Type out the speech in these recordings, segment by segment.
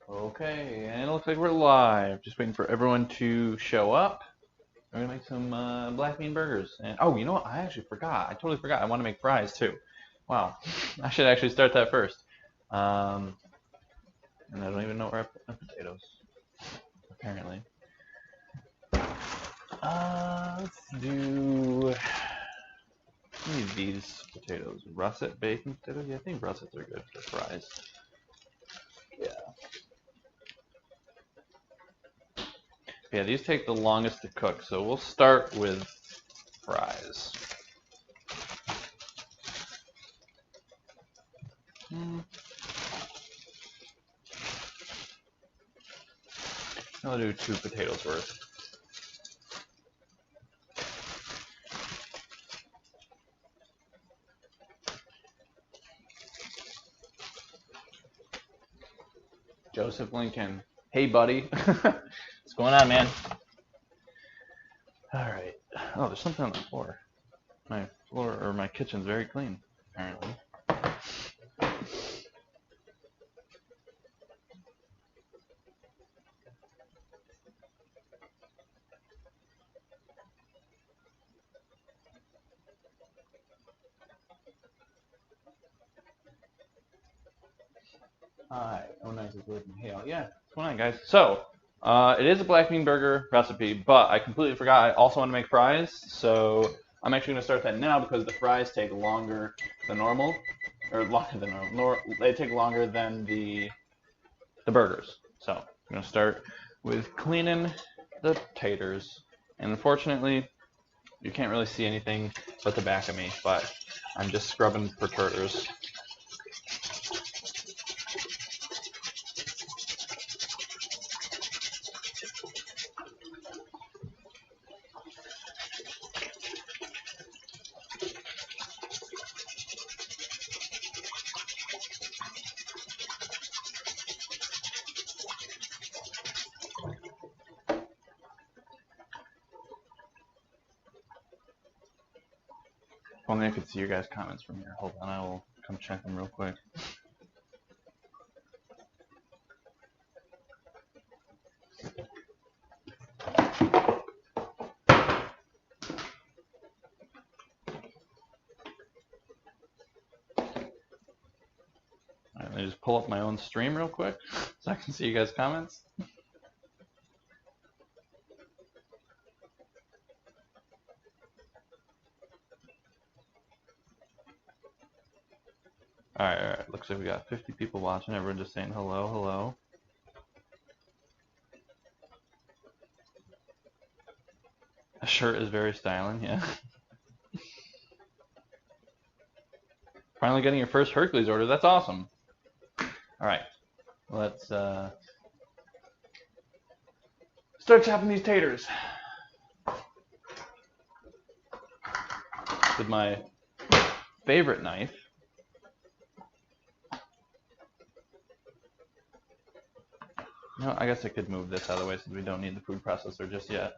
Okay, and it looks like we're live. Just waiting for everyone to show up. We're gonna make some black bean burgers. And oh, you know what? I actually forgot. I totally forgot. I want to make fries too. Wow, I should actually start that first. And I don't even know where I put my potatoes. Apparently. Let's do these potatoes. Russet bacon potatoes. Yeah, I think russets are good for fries. Yeah. Yeah, these take the longest to cook, so we'll start with fries. I'll do 2 potatoes worth. Joseph Lincoln. Hey, buddy. What's going on, man? All right. Oh, there's something on the floor. My floor, or my kitchen's very clean, apparently. Hi. Oh, nice. It's with me. Hey, yeah. What's going on, guys? So, it is a black bean burger recipe, but I completely forgot I also want to make fries, so I'm actually going to start that now because the fries take longer than normal, or longer than normal. They take longer than the burgers. So, I'm going to start with cleaning the taters, and unfortunately, you can't really see anything but the back of me, but I'm just scrubbing for turters. If only I could see your guys' comments from here. Hold on, I will come check them real quick. Alright, let me just pull up my own stream real quick so I can see you guys' comments. Alright, looks like we got 50 people watching. Everyone just saying hello, hello. A shirt is very styling, yeah. Finally getting your first Hercules order, that's awesome. Alright, let's start chopping these taters with my favorite knife. You know, I guess I could move this out of the way since we don't need the food processor just yet.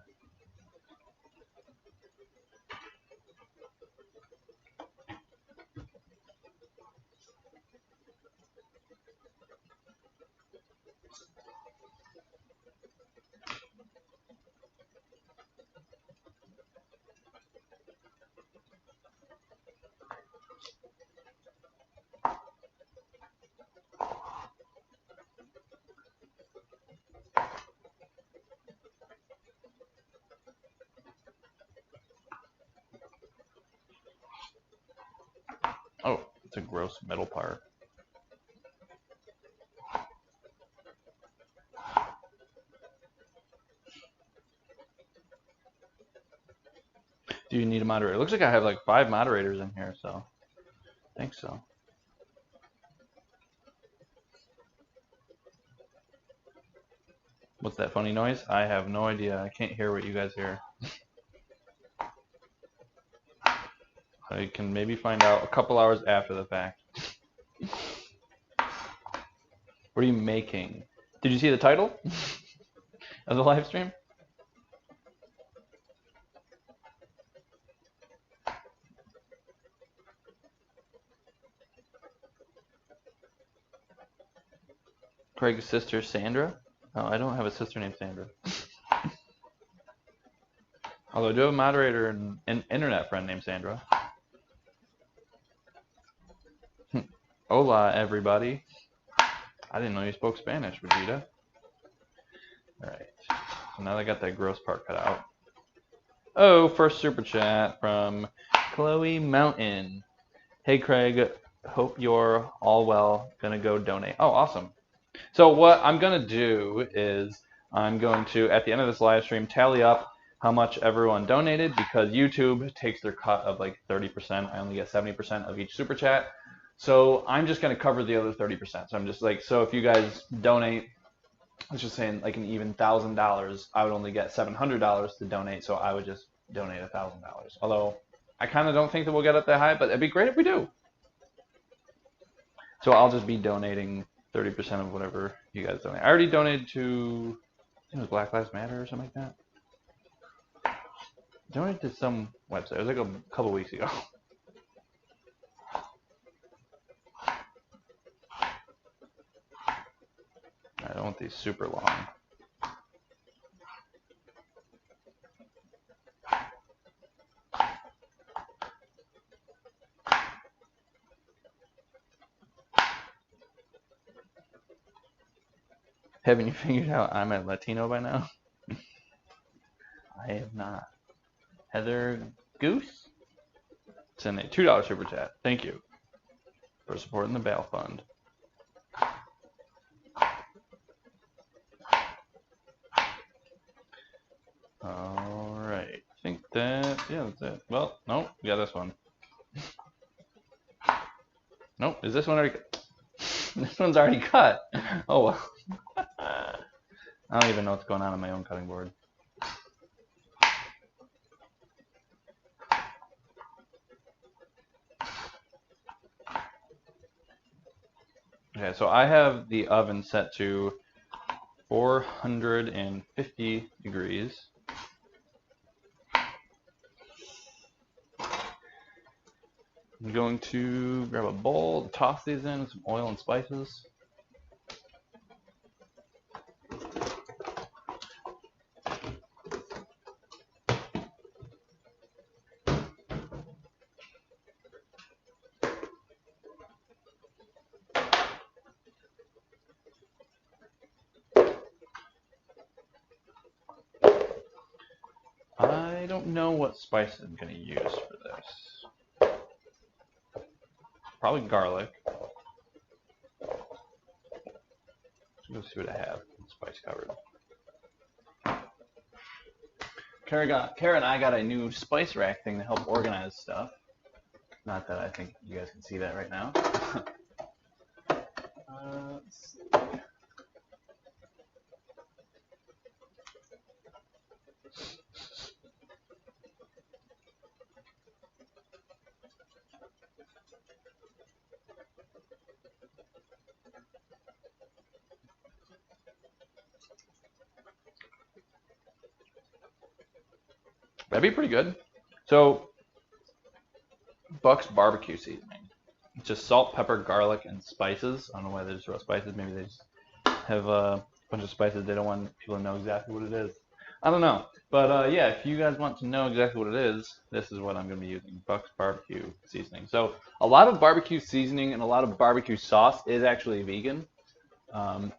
Oh, it's a gross metal part. Do you need a moderator? It looks like I have like 5 moderators in here, so I think so. What's that funny noise? I have no idea. I can't hear what you guys hear. I can maybe find out a couple hours after the fact. What are you making? Did you see the title of the live stream? Craig's sister Sandra? Oh, I don't have a sister named Sandra. Although I do have a moderator and an internet friend named Sandra. Hola, everybody. I didn't know you spoke Spanish, Vegeta. Alright. So now I got that gross part cut out. Oh, first super chat from Chloe Mountain. Hey, Craig. Hope you're all well. Gonna go donate. Oh, awesome. So what I'm gonna do is I'm going to, at the end of this live stream, tally up how much everyone donated, because YouTube takes their cut of like 30%. I only get 70% of each super chat. So I'm just going to cover the other 30%. So I'm just like, so if you guys donate, let's just say like an even $1,000, I would only get $700 to donate. So I would just donate $1,000. Although I kind of don't think that we'll get up that high, but it'd be great if we do. So I'll just be donating 30% of whatever you guys donate. I already donated to, I think it was Black Lives Matter or something like that. Donated to some website. It was like a couple weeks ago. I don't want these super long. Haven't you figured out I'm a Latino by now? I have not. Heather Goose? Send a $2 super chat. Thank you for supporting the bail fund. Alright. I think that, yeah, that's it. Well, nope, we got this one. Nope, is this one already cut? This one's already cut. Oh well. I don't even know what's going on my own cutting board. Okay, so I have the oven set to 450 degrees. I'm going to grab a bowl, toss these in with some oil and spices. I don't know what spice I'm going to use for this. Probably garlic. Let's see what I have. Spice covered. Kara and I got a new spice rack thing to help organize stuff. Not that I think you guys can see that right now. Let's see. That'd be pretty good. So, Buck's barbecue seasoning. Just salt, pepper, garlic, and spices. I don't know why they just wrote spices. Maybe they just have a bunch of spices. They don't want people to know exactly what it is. I don't know. But yeah, if you guys want to know exactly what it is, this is what I'm going to be using. Buck's barbecue seasoning. So, a lot of barbecue seasoning and a lot of barbecue sauce is actually vegan.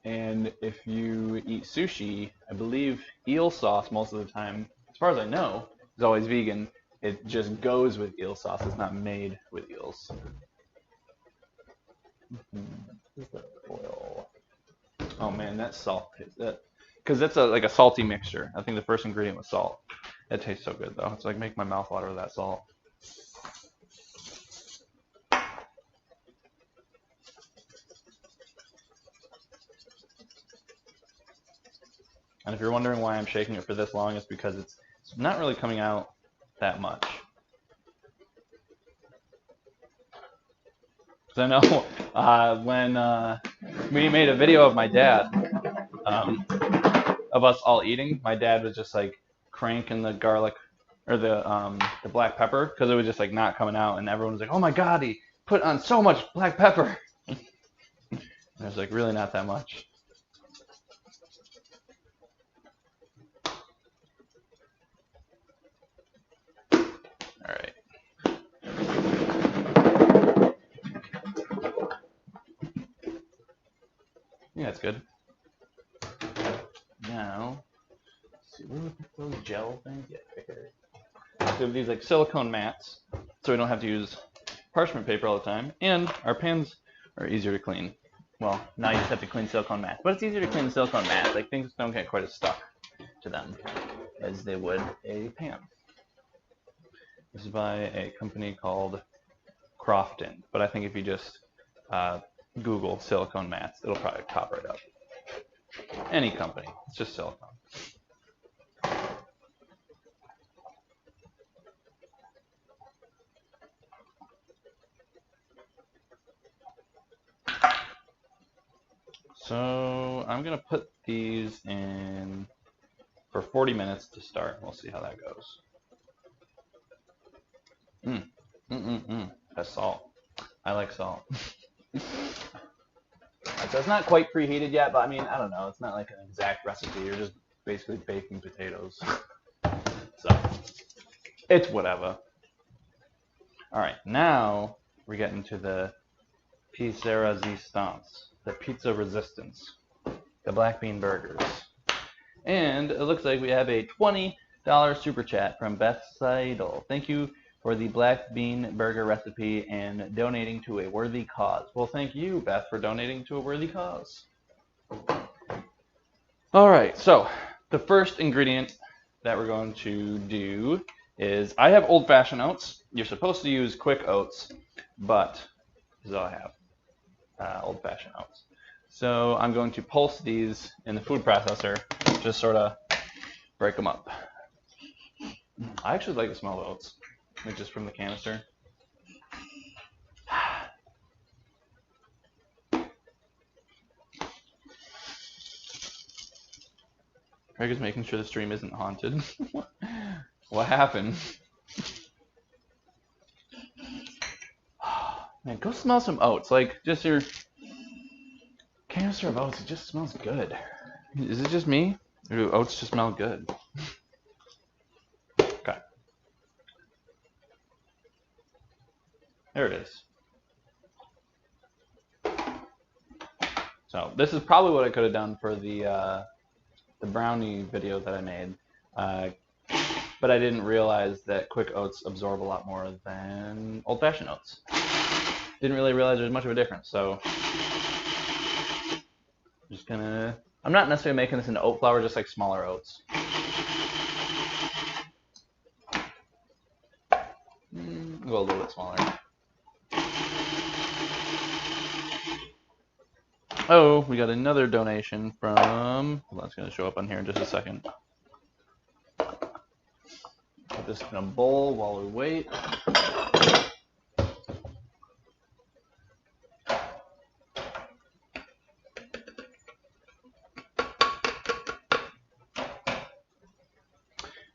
And if you eat sushi, I believe eel sauce most of the time, as far as I know, is always vegan. It just goes with eel sauce. It's not made with eels. Oil. Oh man, that salt. Because that's like a salty mixture. I think the first ingredient was salt. It tastes so good though. It's like make my mouth water with that salt. And if you're wondering why I'm shaking it for this long, it's because it's not really coming out that much. Because I know when we made a video of my dad, of us all eating, my dad was just like cranking the garlic or the black pepper because it was just like not coming out, and everyone was like, "Oh my God, he put on so much black pepper." And it was like really not that much. Yeah, that's good. Now, let's see, where would those gel things? Yeah, right here. So we have these like silicone mats, so we don't have to use parchment paper all the time, and our pans are easier to clean. Well, now you just have to clean silicone mats, but it's easier to clean the silicone mats. Like things don't get quite as stuck to them as they would a pan. This is by a company called Crofton, but I think if you just Google silicone mats, it'll probably pop right up. Any company, it's just silicone. So I'm gonna put these in for 40 minutes to start. We'll see how that goes. That's salt. I like salt. So it's not quite preheated yet, but I mean, I don't know. It's not like an exact recipe. You're just basically baking potatoes. So it's whatever. All right, now we're getting to the pizza resistance, the pizza resistance, the black bean burgers. And it looks like we have a $20 super chat from Beth Seidel. Thank you for the black bean burger recipe and donating to a worthy cause. Well, thank you, Beth, for donating to a worthy cause. All right, so the first ingredient that we're going to do is, I have old-fashioned oats. You're supposed to use quick oats, but this is all I have, old-fashioned oats. So I'm going to pulse these in the food processor, just sort of break them up. I actually like the smell of oats, like just from the canister. Craig is making sure the stream isn't haunted. What happened? Man, go smell some oats. Like, just your canister of oats, it just smells good. Is it just me? Or do oats just smell good? Okay. There it is. So this is probably what I could have done for the brownie video that I made. But I didn't realize that quick oats absorb a lot more than old-fashioned oats. Didn't really realize there's much of a difference, so just gonna, I'm not necessarily making this into oat flour, just like smaller oats. Go a little bit smaller. Oh, we got another donation from, well, that's gonna show up on here in just a second. Put this in a bowl while we wait.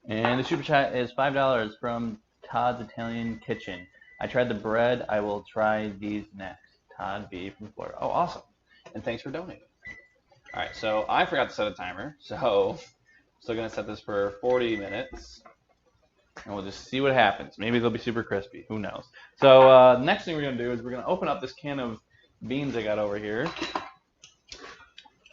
And the super chat is $5 from Todd's Italian Kitchen. I tried the bread. I will try these next. Todd B from Florida. Oh, awesome. And thanks for donating. All right, so I forgot to set a timer. So I'm still going to set this for 40 minutes. And we'll just see what happens. Maybe they'll be super crispy. Who knows? So next thing we're going to do is we're going to open up this can of beans I got over here.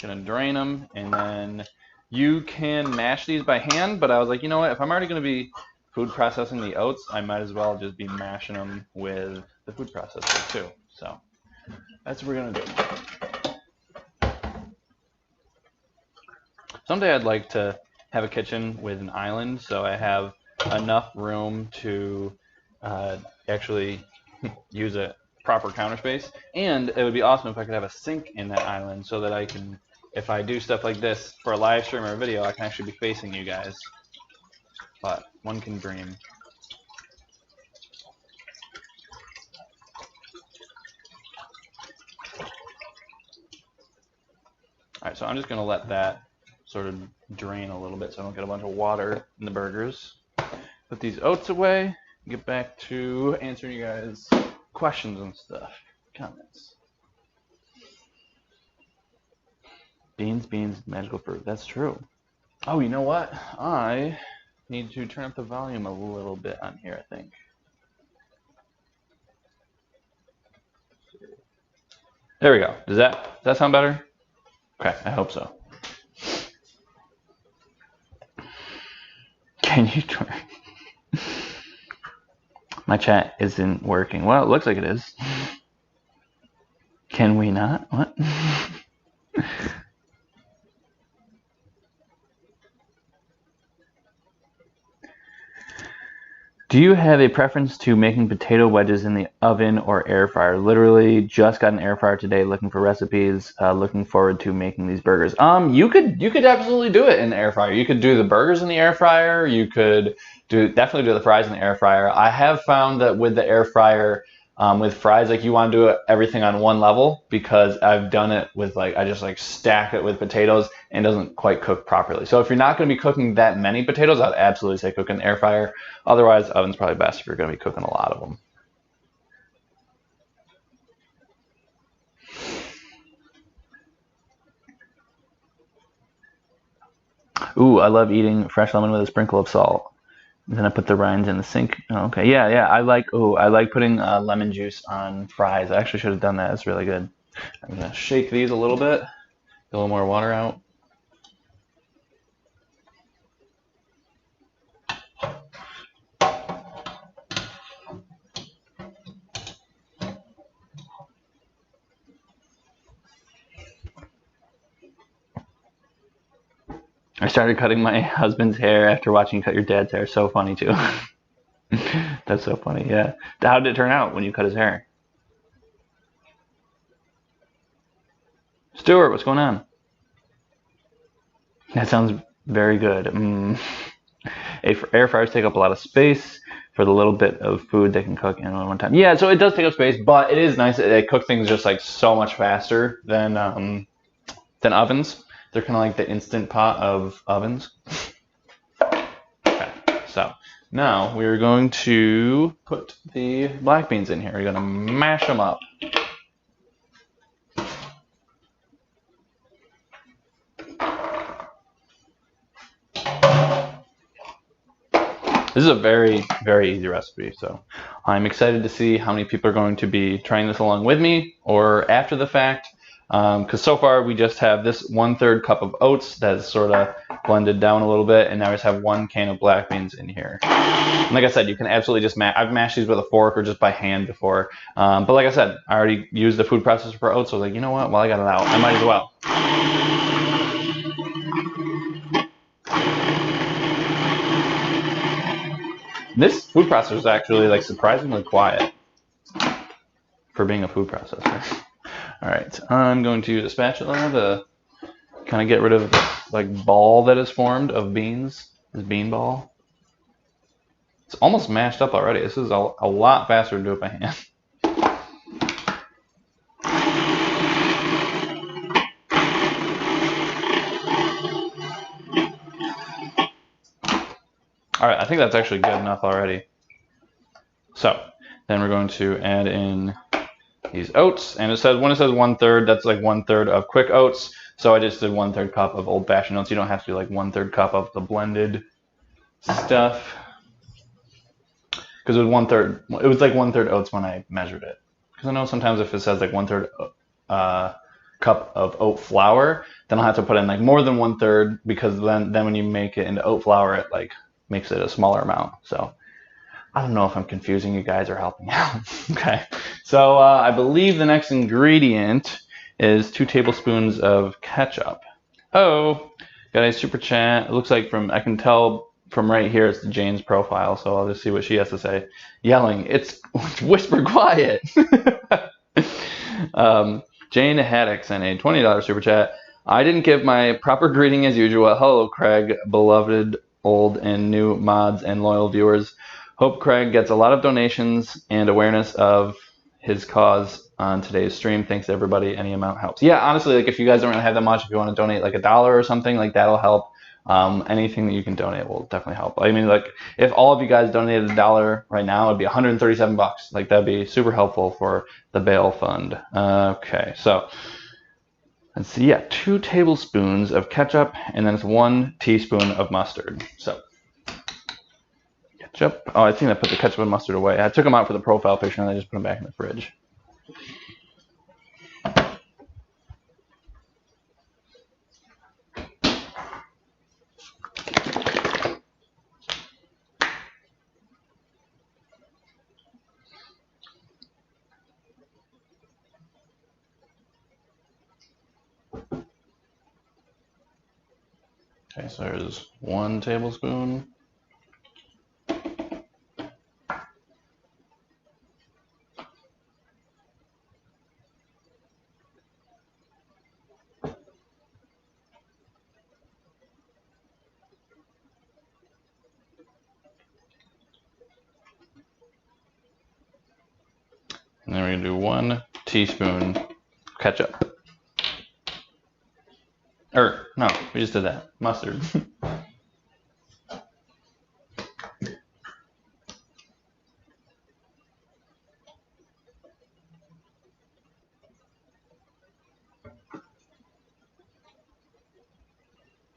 Going to drain them, and then you can mash these by hand, but I was like, you know what? If I'm already going to be food processing the oats, I might as well just be mashing them with the food processor too. So that's what we're going to do. Someday I'd like to have a kitchen with an island, so I have enough room to actually use a proper counter space. And it would be awesome if I could have a sink in that island so that I can, if I do stuff like this for a live stream or a video, I can actually be facing you guys. But one can dream. Alright, so I'm just going to let that sort of drain a little bit so I don't get a bunch of water in the burgers. Put these oats away, get back to answering you guys' questions and stuff, comments. Beans, beans, magical fruit. That's true. Oh, you know what? I need to turn up the volume a little bit on here, I think. There we go. Does that sound better? Okay, I hope so. Can you try? My chat isn't working. Well, it looks like it is. Can we not? What? Do you have a preference to making potato wedges in the oven or air fryer? Literally just got an air fryer today, looking for recipes. Looking forward to making these burgers. You could absolutely do it in the air fryer. You could do the burgers in the air fryer. You could definitely do the fries in the air fryer. I have found that with the air fryer, with fries, like you want to do everything on one level, because I've done it with I just stack it with potatoes and it doesn't quite cook properly. So if you're not going to be cooking that many potatoes, I'd absolutely say cook in the air fryer. Otherwise, oven's probably best if you're going to be cooking a lot of them. Ooh, I love eating fresh lemon with a sprinkle of salt. Then I put the rinds in the sink. Oh, okay, yeah. I like putting lemon juice on fries. I actually should have done that. It's really good. I'm gonna shake these a little bit, get a little more water out. I started cutting my husband's hair after watching you cut your dad's hair. So funny too. That's so funny. Yeah. How did it turn out when you cut his hair? Stuart, what's going on? That sounds very good. Air fryers take up a lot of space for the little bit of food they can cook in one time. Yeah, so it does take up space, but it is nice that they cook things just so much faster than ovens. They're kind of like the Instant Pot of ovens. Okay, so now we're going to put the black beans in here. We're going to mash them up. This is a very, very easy recipe, so I'm excited to see how many people are going to be trying this along with me or after the fact. Because so far we just have this 1/3 cup of oats that's sort of blended down a little bit, and now we just have 1 can of black beans in here. And like I said, you can absolutely just I've mashed these with a fork or just by hand before. But like I said, I already used the food processor for oats, so I was like, you know what? While I got it out, I might as well. This food processor is actually surprisingly quiet for being a food processor. All right, I'm going to use a spatula to kind of get rid of this ball that is formed of beans, this bean ball. It's almost mashed up already. This is a lot faster to do it by hand. All right, I think that's actually good enough already. So then we're going to add in these oats, and when it says 1/3, that's 1/3 of quick oats. So I just did 1/3 cup of old-fashioned oats. You don't have to do 1/3 cup of the blended stuff, because it was 1/3. It was 1/3 oats when I measured it. Because I know sometimes if it says 1/3 cup of oat flour, then I'll have to put in more than 1/3, because then when you make it into oat flour, it makes it a smaller amount. So I don't know if I'm confusing you guys or helping out. Okay, so I believe the next ingredient is 2 tablespoons of ketchup. Oh, got a super chat. It looks like I can tell from right here it's Jane's profile, so I'll just see what she has to say. Yelling, it's whisper quiet. Jane Haddock sent a $20 super chat. I didn't give my proper greeting as usual. Hello, Craig, beloved old and new mods and loyal viewers. Hope Craig gets a lot of donations and awareness of his cause on today's stream. Thanks everybody. Any amount helps. Yeah, honestly, if you guys don't really have that much, if you want to donate $1 or something, that'll help. Anything that you can donate will definitely help. I mean, if all of you guys donated $1 right now, it'd be $137. That'd be super helpful for the bail fund. Okay, so let's see. Yeah, 2 tablespoons of ketchup, and then it's 1 teaspoon of mustard. So ketchup. Oh, I think I put the ketchup and mustard away. I took them out for the profile picture, and I just put them back in the fridge. Okay, so there's 1 tablespoon. And then we're gonna do 1 teaspoon ketchup. Or, no, we just did that. Mustard.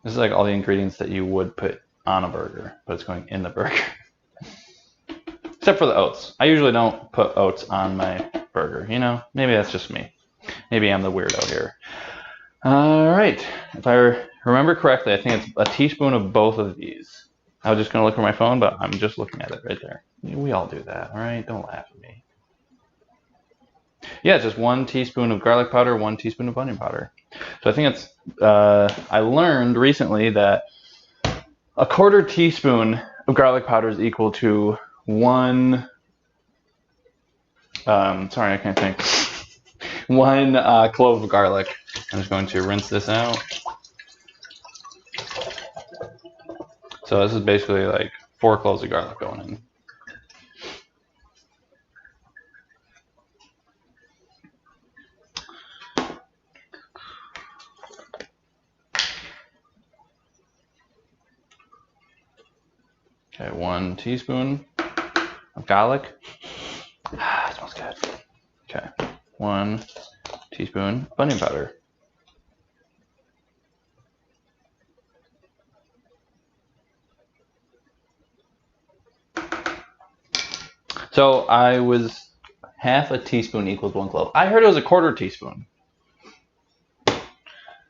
This is like all the ingredients that you would put on a burger, but it's going in the burger. Except for the oats. I usually don't put oats on my burger, you know? Maybe that's just me. Maybe I'm the weirdo here. Alright, if I remember correctly, I think it's a teaspoon of both of these. I was just going to look at my phone, but I'm just looking at it right there. We all do that, alright? Don't laugh at me. Yeah, just 1 teaspoon of garlic powder, 1 teaspoon of onion powder. So I think it's, I learned recently that a 1/4 teaspoon of garlic powder is equal to 1, sorry, I can't think. 1 clove of garlic. I'm just going to rinse this out. So this is basically like 4 cloves of garlic going in. Okay, 1 teaspoon of garlic. Ah, it smells good. Okay, 1 teaspoon of onion powder. So I was 1/2 teaspoon equals 1 clove. I heard it was a 1/4 teaspoon.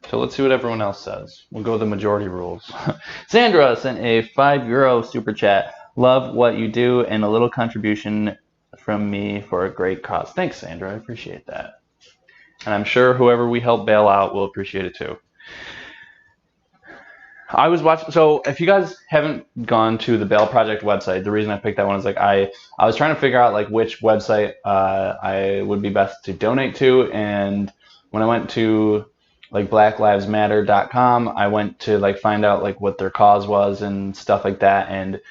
So let's see what everyone else says. We'll go the majority rules. Sandra sent a €5 super chat. Love what you do and a little contribution from me for a great cause. Thanks, Sandra. I appreciate that. And I'm sure whoever we help bail out will appreciate it too. I was watching, so if you guys haven't gone to the Bail Project website, the reason I picked that one is like I was trying to figure out like which website I would be best to donate to, and when I went to like blacklivesmatter.com, I went to like find out like what their cause was and stuff like that, and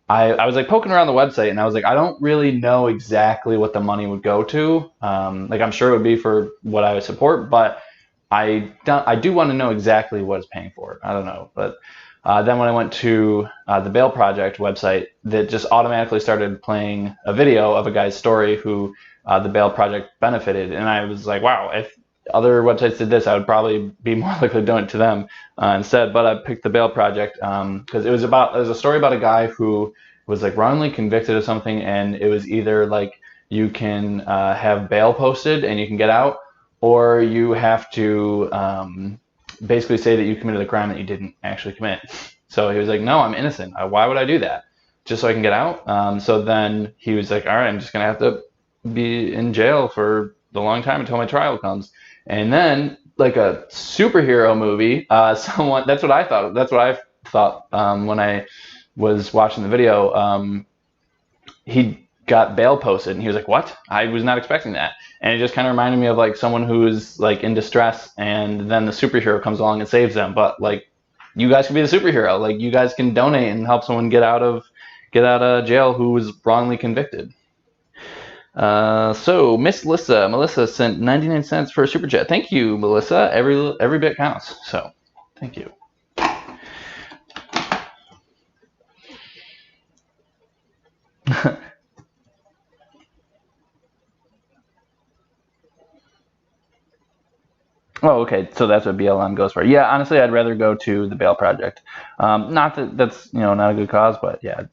I was like poking around the website, and I was like, I don't really know exactly what the money would go to. Like I'm sure it would be for what I would support, but I do want to know exactly what it's paying for. I don't know, but then when I went to the Bail Project website, that just automatically started playing a video of a guy's story who the Bail Project benefited, and I was like, wow, if other websites did this, I would probably be more likely to donate to them instead. But I picked the Bail Project because it was a story about a guy who was like wrongly convicted of something, and it was either like you can have bail posted and you can get out, or you have to basically say that you committed a crime that you didn't actually commit. So he was like, no, I'm innocent. Why would I do that? Just so I can get out? So then he was like, all right, I'm just going to have to be in jail for a long time until my trial comes. And then, like a superhero movie, that's what I thought. That's what I thought when I was watching the video. He got bail posted, and he was like, what? I was not expecting that. And it just kind of reminded me of like someone who's like in distress, and then the superhero comes along and saves them. But like, you guys can be the superhero. Like, you guys can donate and help someone get out of jail who was wrongly convicted. So Miss Melissa sent 99 cents for a super chat. Thank you, Melissa. Every bit counts. So thank you. Oh, okay. So that's what BLM goes for. Yeah, honestly, I'd rather go to the Bail Project. Not that that's not a good cause, but yeah.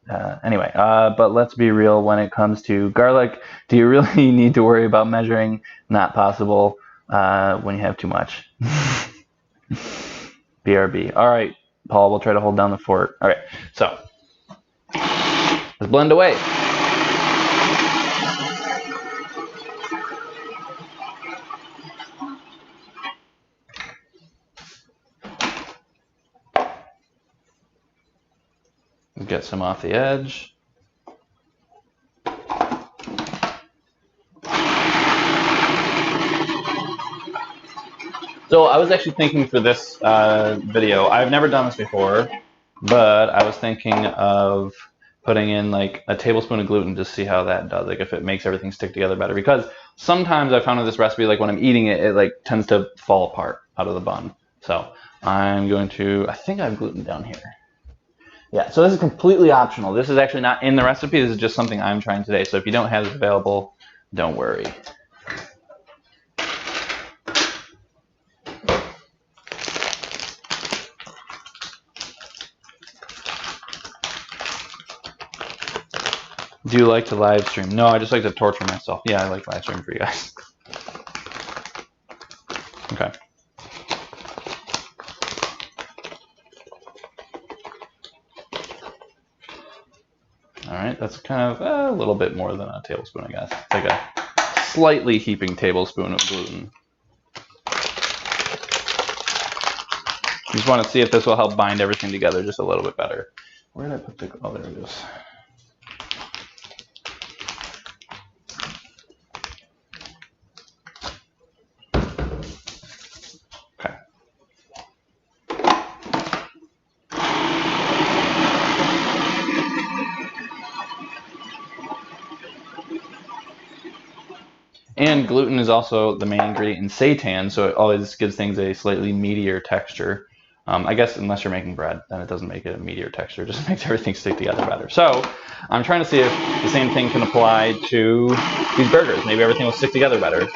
Anyway, but let's be real. When it comes to garlic, do you really need to worry about measuring? Not possible when you have too much. BRB. All right, Paul. We'll try to hold down the fort. All right. So let's blend away. Get some off the edge. So I was actually thinking for this video, I've never done this before, but I was thinking of putting in like a tablespoon of gluten to see how that does, like if it makes everything stick together better. Because sometimes I found with this recipe, like when I'm eating it, it like tends to fall apart out of the bun. So I'm going to, I think I have gluten down here. Yeah, so this is completely optional. This is actually not in the recipe. This is just something I'm trying today. So if you don't have this available, don't worry. Do you like to live stream? No, I just like to torture myself. Yeah, I like live stream for you guys. Okay. All right, that's kind of a little bit more than a tablespoon, I guess. It's like a slightly heaping tablespoon of gluten. You just want to see if this will help bind everything together just a little bit better. Where did I put the, oh, there it is. Okay. And gluten is also the main ingredient in seitan, so it always gives things a slightly meatier texture. I guess unless you're making bread, then it doesn't make it a meatier texture. It just makes everything stick together better. So I'm trying to see if the same thing can apply to these burgers. Maybe everything will stick together better.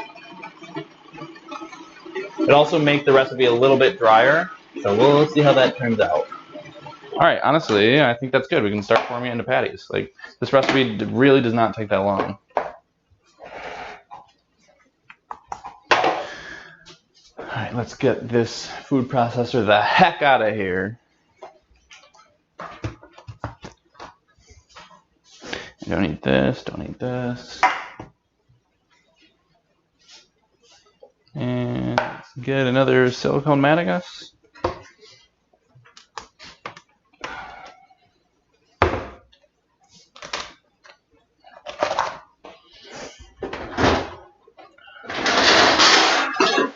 It also makes the recipe a little bit drier, so we'll see how that turns out. All right, honestly, I think that's good. We can start forming it into patties. Like, this recipe really does not take that long. All right, let's get this food processor the heck out of here. Don't need this, don't need this. And let's get another silicone mat, I guess.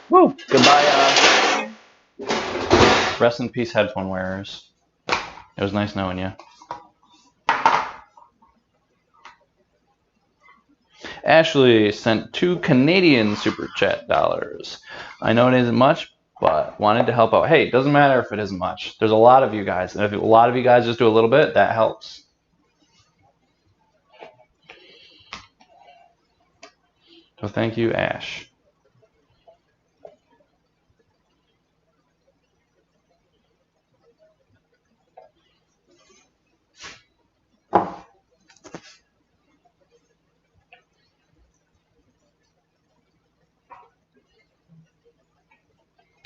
Woo! Goodbye, rest in peace, headphone wearers. It was nice knowing you. Ashley sent 2 Canadian Super Chat dollars. I know it isn't much, but wanted to help out. Hey, it doesn't matter if it isn't much. There's a lot of you guys. And if a lot of you guys just do a little bit, that helps. So thank you, Ash.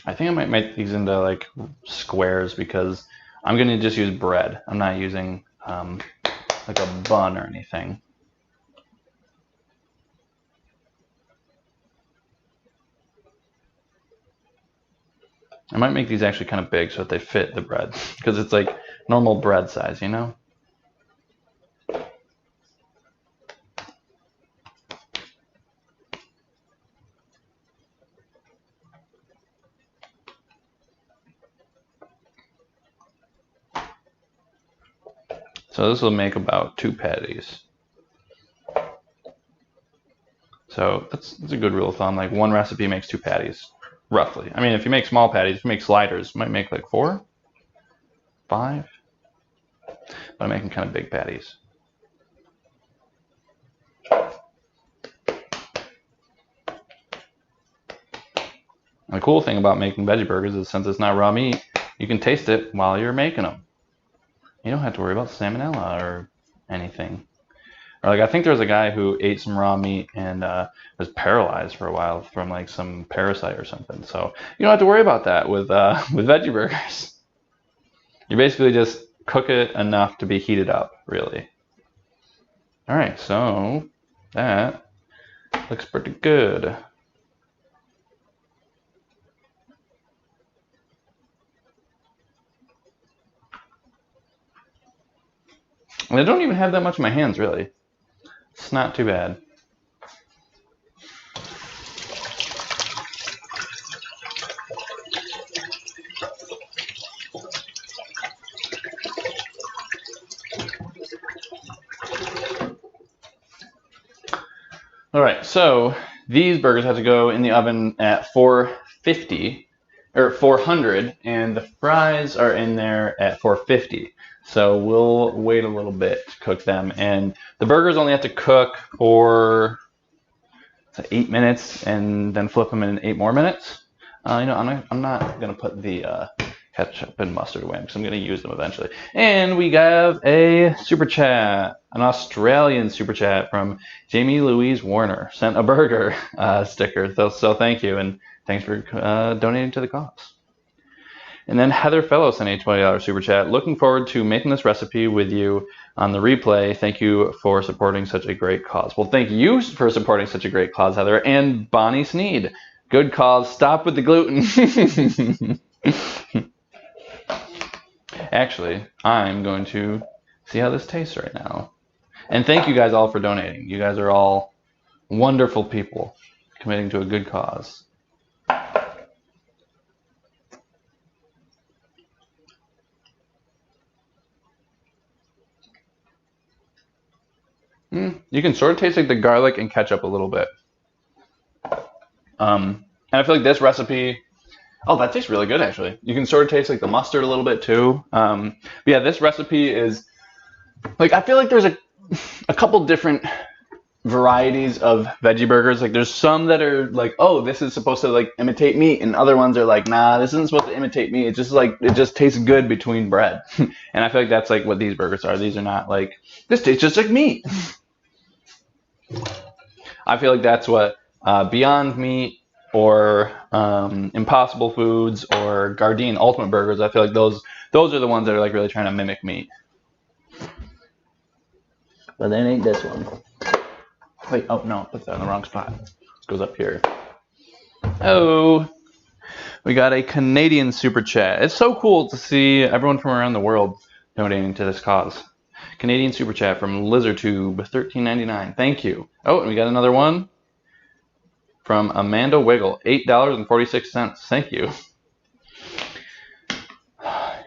I think I might make these into like squares because I'm going to just use bread. I'm not using like a bun or anything. I might make these actually kind of big so that they fit the bread because it's like normal bread size, you know? So this will make about 2 patties. So that's a good rule of thumb. Like 1 recipe makes 2 patties, roughly. I mean, if you make small patties, if you make sliders, you might make like 4, 5. But I'm making kind of big patties. And the cool thing about making veggie burgers is since it's not raw meat, you can taste it while you're making them. You don't have to worry about salmonella or anything. Or like I think there was a guy who ate some raw meat and was paralyzed for a while from like some parasite or something. So you don't have to worry about that with veggie burgers. You basically just cook it enough to be heated up, really. All right, so that looks pretty good. And I don't even have that much in my hands, really. It's not too bad. All right, so these burgers have to go in the oven at 450 or 400, and the fries are in there at 450. So we'll wait a little bit to cook them, and the burgers only have to cook for 8 minutes, and then flip them in 8 more minutes. You know, I'm not gonna put the ketchup and mustard away because I'm gonna use them eventually. And we have a super chat, an Australian super chat from Jamie Louise Warner. Sent a burger sticker, so thank you, and thanks for donating to the cause. And then Heather Fellow sent a $20 super chat. Looking forward to making this recipe with you on the replay. Thank you for supporting such a great cause. Well, thank you for supporting such a great cause, Heather. And Bonnie Sneed. Good cause. Stop with the gluten. Actually, I'm going to see how this tastes right now. And thank you guys all for donating. You guys are all wonderful people committing to a good cause. You can sort of taste like the garlic and ketchup a little bit. And I feel like this recipe, oh, that tastes really good actually. You can sort of taste like the mustard a little bit too. But yeah, this recipe is like, I feel like there's a couple different varieties of veggie burgers. Like there's some that are like, oh, this is supposed to like imitate meat, and other ones are like, nah, this isn't supposed to imitate meat. It's just like, it just tastes good between bread. And I feel like that's like what these burgers are. These are not like, this tastes just like meat. I feel like that's what Beyond Meat or Impossible Foods or Gardein Ultimate Burgers, I feel like those are the ones that are like really trying to mimic meat. But then ain't this one. Wait, oh no, put that in the wrong spot. It goes up here. Oh, we got a Canadian super chat. It's so cool to see everyone from around the world donating to this cause. Canadian super chat from LizardTube, $13.99. Thank you. Oh, and we got another one from Amanda Wiggle, $8.46. Thank you.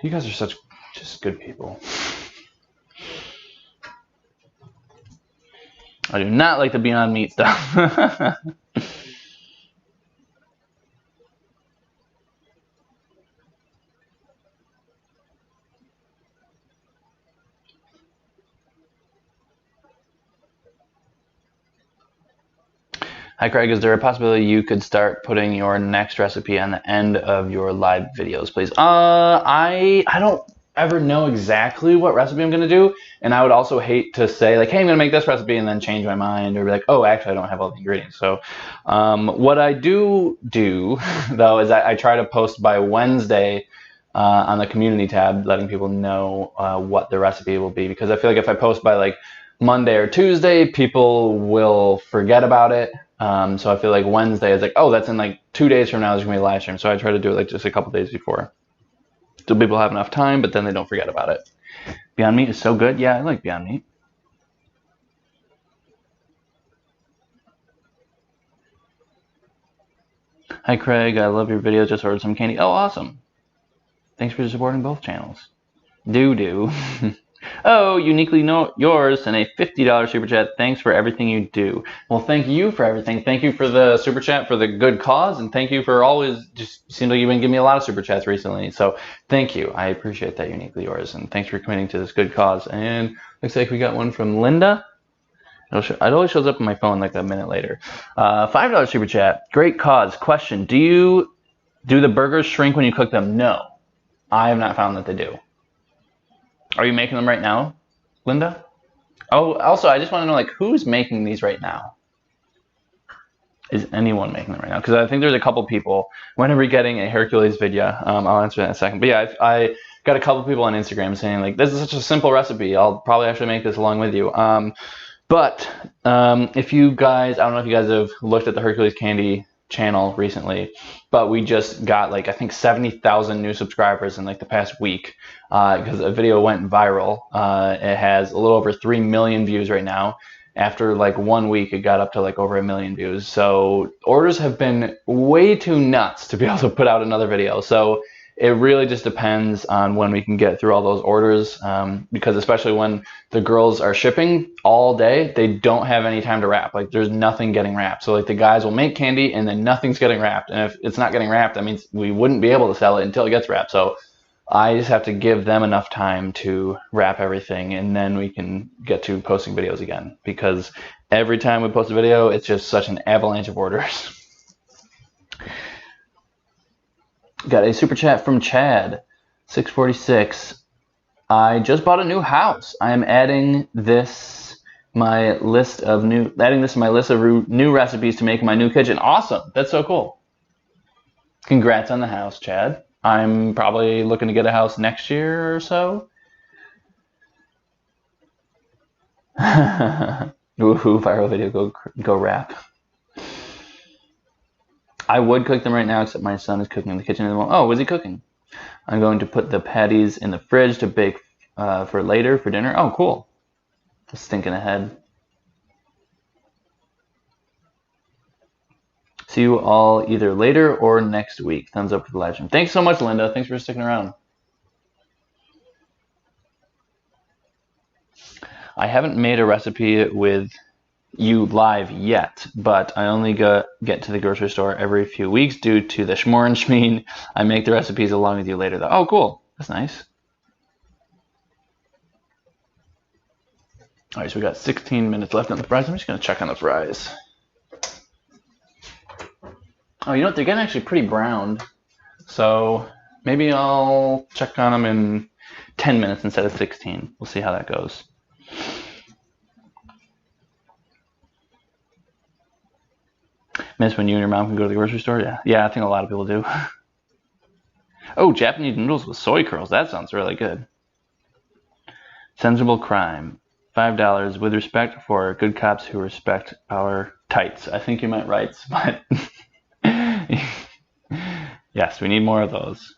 You guys are such just good people. I do not like the Beyond Meat stuff. Hi Craig, is there a possibility you could start putting your next recipe on the end of your live videos, please? I don't ever know exactly what recipe I'm gonna do, and I would also hate to say like, hey, I'm gonna make this recipe and then change my mind, or be like, oh, actually I don't have all the ingredients. So what I do though is I try to post by Wednesday on the community tab, letting people know what the recipe will be, because I feel like if I post by like Monday or Tuesday, people will forget about it. So I feel like Wednesday is like, oh, that's in like 2 days from now, there's gonna be a live stream. So I try to do it like just a couple days before, so people have enough time, but then they don't forget about it. Beyond Meat is so good. Yeah, I like Beyond Meat. Hi Craig, I love your videos. Just ordered some candy. Oh, awesome. Thanks for supporting both channels. Do. Oh, uniquely yours and a $50 super chat. Thanks for everything you do. Well, thank you for everything. Thank you for the super chat for the good cause, and thank you for always just seems like you've been giving me a lot of super chats recently. So thank you. I appreciate that, uniquely yours, and thanks for committing to this good cause. And looks like we got one from Linda. It always shows up on my phone like a minute later. $5 super chat. Great cause. Question: do the burgers shrink when you cook them? No, I have not found that they do. Are you making them right now, Linda? Oh, also, I just want to know, like, who's making these right now? Is anyone making them right now? Because I think there's a couple people. When are we getting a Hercules video? I'll answer that in a second. But yeah, I got a couple people on Instagram saying, like, this is such a simple recipe. I'll probably actually make this along with you. But if you guys, I don't know if you guys have looked at the Hercules candy channel recently, but we just got like I think 70,000 new subscribers in like the past week because a video went viral. It has a little over 3 million views right now. After like 1 week, it got up to like over 1 million views. So orders have been way too nuts to be able to put out another video. So it really just depends on when we can get through all those orders, because especially when the girls are shipping all day, they don't have any time to wrap. Like there's nothing getting wrapped. So like the guys will make candy and then nothing's getting wrapped. And if it's not getting wrapped, that means we wouldn't be able to sell it until it gets wrapped. So I just have to give them enough time to wrap everything, and then we can get to posting videos again, because every time we post a video, it's just such an avalanche of orders. Got a super chat from Chad, 646. I just bought a new house. I am adding this to my list of new recipes to make in my new kitchen. Awesome. That's so cool. Congrats on the house, Chad. I'm probably looking to get a house next year or so. Woohoo, viral video, go rap. I would cook them right now, except my son is cooking in the kitchen. Oh, was he cooking? I'm going to put the patties in the fridge to bake for later, for dinner. Oh, cool. Just thinking ahead. See you all either later or next week. Thumbs up for the live stream. Thanks so much, Linda. Thanks for sticking around. I haven't made a recipe with you live yet, but I only get to the grocery store every few weeks due to the Schmore and Schmeen. I make the recipes along with you later, though. Oh, cool. That's nice. All right, so we got 16 minutes left on the fries. I'm just going to check on the fries. Oh, you know what? They're getting actually pretty browned. So maybe I'll check on them in 10 minutes instead of 16. We'll see how that goes. Miss when you and your mom can go to the grocery store? Yeah, I think a lot of people do. Oh, Japanese noodles with soy curls. That sounds really good. Sensible crime. $5 with respect for good cops who respect our tights. I think you meant rights, but yes, we need more of those.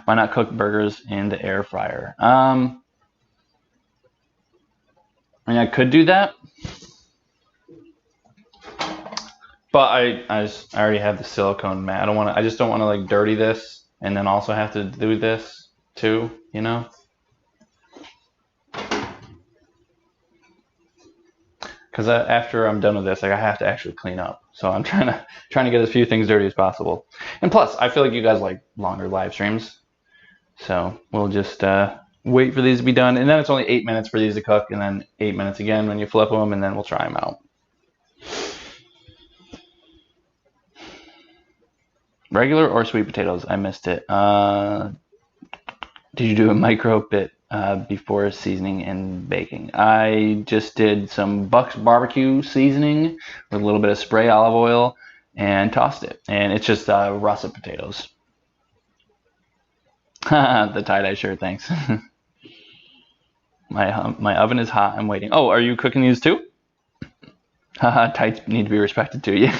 Why not cook burgers in the air fryer? I mean, I could do that, but I already have the silicone mat. I just don't want to like dirty this and then also have to do this too, you know? Because after I'm done with this, like, I have to actually clean up. So I'm trying to get as few things dirty as possible. And plus, I feel like you guys like longer live streams. So we'll just wait for these to be done. And then it's only 8 minutes for these to cook, and then 8 minutes again when you flip them, and then we'll try them out. Regular or sweet potatoes? I missed it. Did you do a micro bit before seasoning and baking? I just did some Buck's barbecue seasoning with a little bit of spray olive oil and tossed it. And it's just russet potatoes. The tie-dye shirt, thanks. My oven is hot. I'm waiting. Oh, are you cooking these too? Haha, tights need to be respected too. Yeah.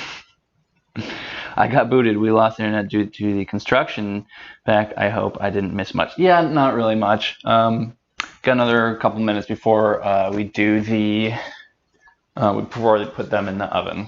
I got booted. We lost internet due to the construction back. I hope I didn't miss much. Yeah, not really much. Got another couple minutes before we do the before we put them in the oven.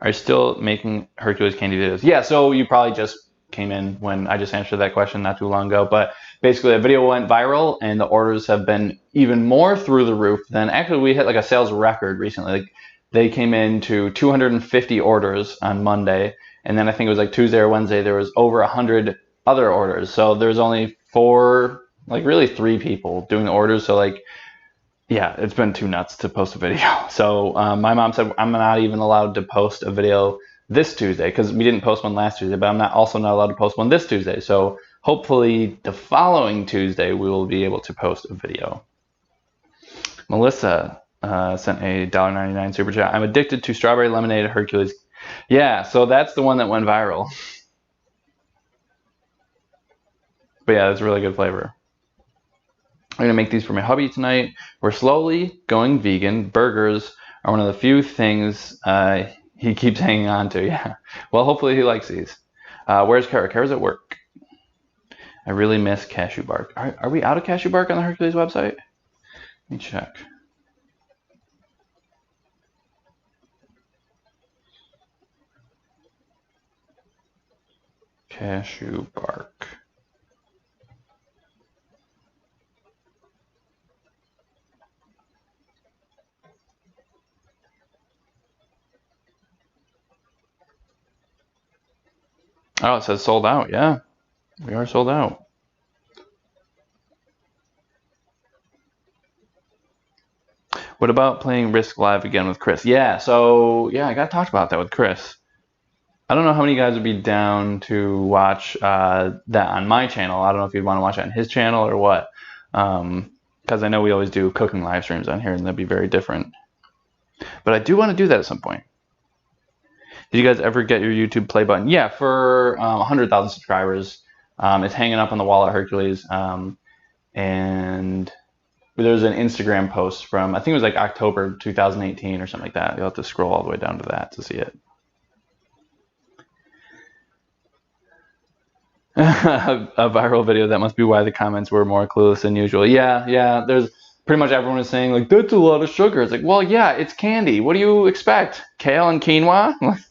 Are you still making Hercules candy videos? Yeah. So you probably just came in when I just answered that question not too long ago. But basically, the video went viral, and the orders have been even more through the roof. Than actually, we hit like a sales record recently. Like, they came into 250 orders on Monday, and then I think it was like Tuesday or Wednesday, there was over 100 other orders. So there's only 3 people doing the orders. So like, yeah, it's been too nuts to post a video. So my mom said I'm not even allowed to post a video this Tuesday because we didn't post one last Tuesday, but I'm also not allowed to post one this Tuesday. So hopefully the following Tuesday we will be able to post a video. Melissa sent a $1.99 super chat. I'm addicted to strawberry lemonade Hercules. Yeah, so that's the one that went viral. But yeah, that's a really good flavor. I'm going to make these for my hubby tonight. We're slowly going vegan. Burgers are one of the few things He keeps hanging on to, yeah. Well, hopefully he likes these. Where's Kara? Kara's at work. I really miss cashew bark. Are we out of cashew bark on the Hercules website? Let me check. Cashew bark. Oh, it says sold out. Yeah, we are sold out. What about playing Risk Live again with Chris? Yeah, so yeah, I got talked about that with Chris. I don't know how many guys would be down to watch that on my channel. I don't know if you'd want to watch it on his channel or what. Because I know we always do cooking live streams on here, and that'd be very different. But I do want to do that at some point. Did you guys ever get your YouTube play button? Yeah, for 100,000 subscribers. It's hanging up on the wall at Hercules. And there's an Instagram post from, I think it was like October 2018 or something like that. You'll have to scroll all the way down to that to see it. A viral video. That must be why the comments were more clueless than usual. Yeah. There's pretty much everyone is saying like, that's a lot of sugar. It's like, well, yeah, it's candy. What do you expect? Kale and quinoa?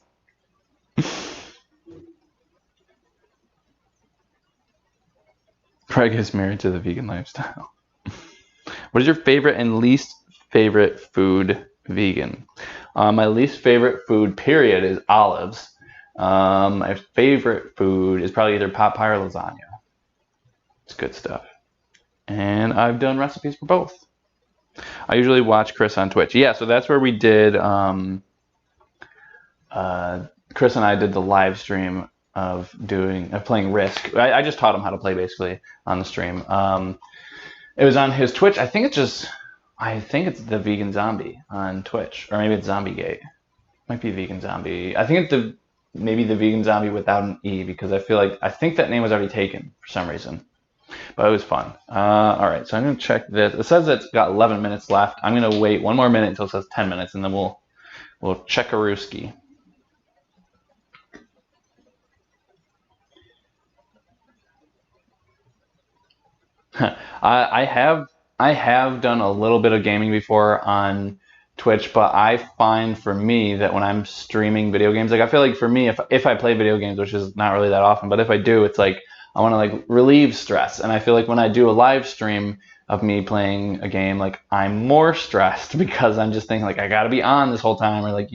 Craig is married to the vegan lifestyle. What is your favorite and least favorite food vegan? My least favorite food, period, is olives. My favorite food is probably either pot pie or lasagna. It's good stuff. And I've done recipes for both. I usually watch Chris on Twitch. Yeah, so that's where we did, Chris and I did the live stream of playing Risk. I just taught him how to play basically on the stream. It was on his Twitch. I think it's the Vegan Zombie on Twitch, or maybe it's Zombiegate. Might be Vegan Zombie. I think it's maybe the Vegan Zombie without an E, because I think that name was already taken for some reason. But it was fun. All right, so I'm gonna check this. It says it's got 11 minutes left. I'm gonna wait one more minute until it says 10 minutes, and then we'll check a rooski. I have done a little bit of gaming before on Twitch, but I find for me that when I'm streaming video games, like I feel like for me, if I play video games, which is not really that often, but if I do, it's like I want to like relieve stress, and I feel like when I do a live stream of me playing a game, like I'm more stressed because I'm just thinking like I gotta be on this whole time, or like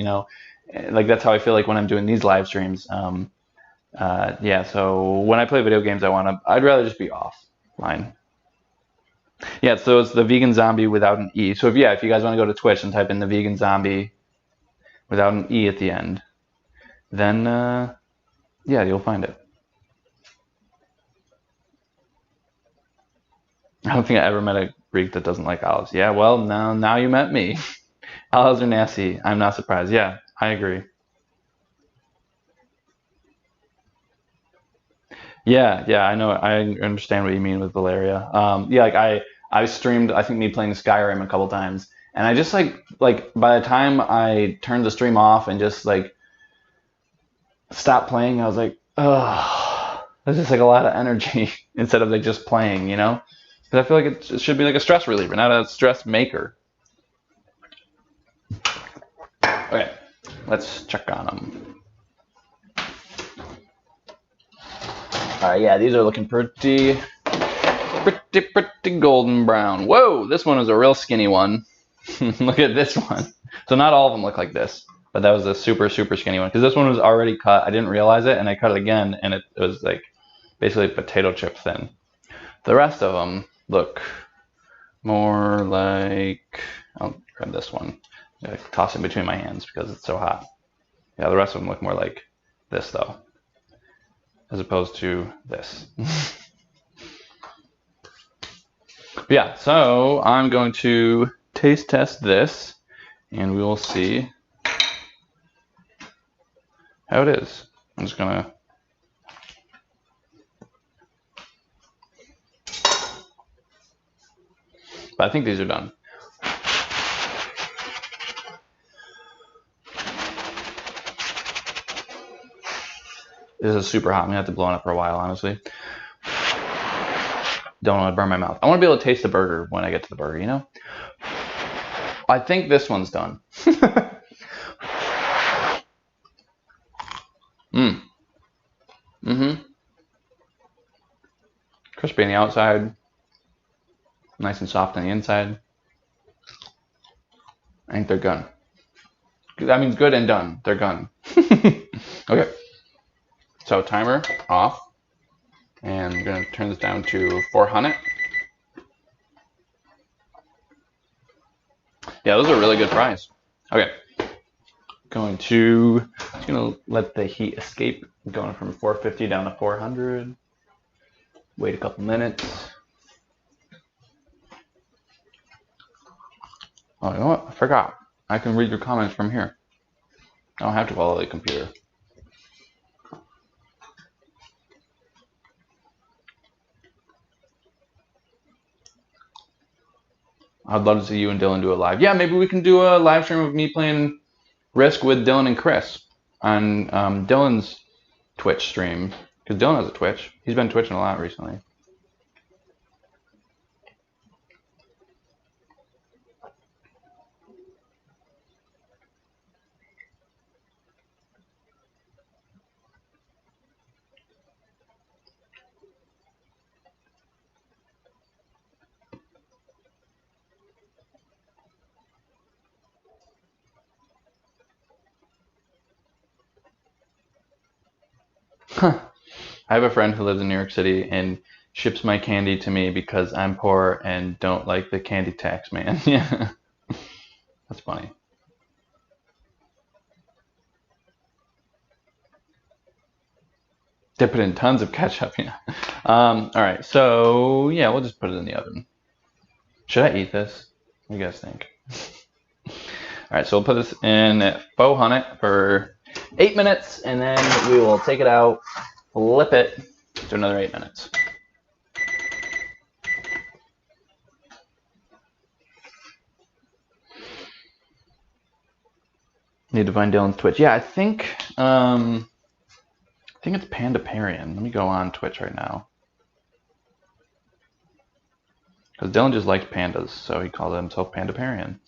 like that's how I feel like when I'm doing these live streams. Yeah, so when I play video games, I'd rather just be offline. Yeah, so it's the Vegan Zombie without an E. So if you guys want to go to Twitch and type in the Vegan Zombie without an E at the end, then yeah, you'll find it. I don't think I ever met a Greek that doesn't like olives. Yeah, well, now you met me. Olives are nasty. I'm not surprised. Yeah, I agree. Yeah, I know. I understand what you mean with Valeria. Yeah, like I streamed, I think, me playing Skyrim a couple times, and I just like by the time I turned the stream off and just like stopped playing, I was like, oh, there's just like a lot of energy instead of like just playing, Because I feel like it should be like a stress reliever, not a stress maker. Okay, let's check on them. All right, yeah, these are looking pretty golden brown. Whoa, this one is a real skinny one. Look at this one. So not all of them look like this, but that was a super skinny one, because this one was already cut. I didn't realize it, and I cut it again, and it was like basically potato chip thin. The rest of them look more like, I'll grab this one. I toss it between my hands because it's so hot. Yeah, the rest of them look more like this though, as opposed to this. Yeah, so I'm going to taste test this, and we will see how it is. I'm just gonna but I think these are done. This is super hot. I'm gonna have to blow it up for a while, honestly. Don't want to burn my mouth. I want to be able to taste the burger when I get to the burger, you know? I think this one's done. Crispy on the outside. Nice and soft on the inside. I think they're done. That means good and done. They're done. Okay. So timer off. And I'm going to turn this down to 400. Yeah, those are really good fries. Okay. Just gonna let the heat escape. Going from 450 down to 400. Wait a couple minutes. Oh, you know what? I forgot. I can read your comments from here. I don't have to follow the computer. I'd love to see you and Dylan do a live. Yeah, maybe we can do a live stream of me playing Risk with Dylan and Chris on Dylan's Twitch stream. Because Dylan has a Twitch. He's been twitching a lot recently. I have a friend who lives in New York City and ships my candy to me because I'm poor and don't like the candy tax man. Yeah, that's funny. Dip it in tons of ketchup. Yeah. All right, so yeah, we'll just put it in the oven. Should I eat this? What do you guys think? All right, so we'll put this in at 400 for 8 minutes, and then we will take it out, flip it to another 8 minutes. Need to find Dylan's Twitch. Yeah, I think it's Pandaparian. Let me go on Twitch right now. Because Dylan just likes pandas, so he calls himself Pandaparian.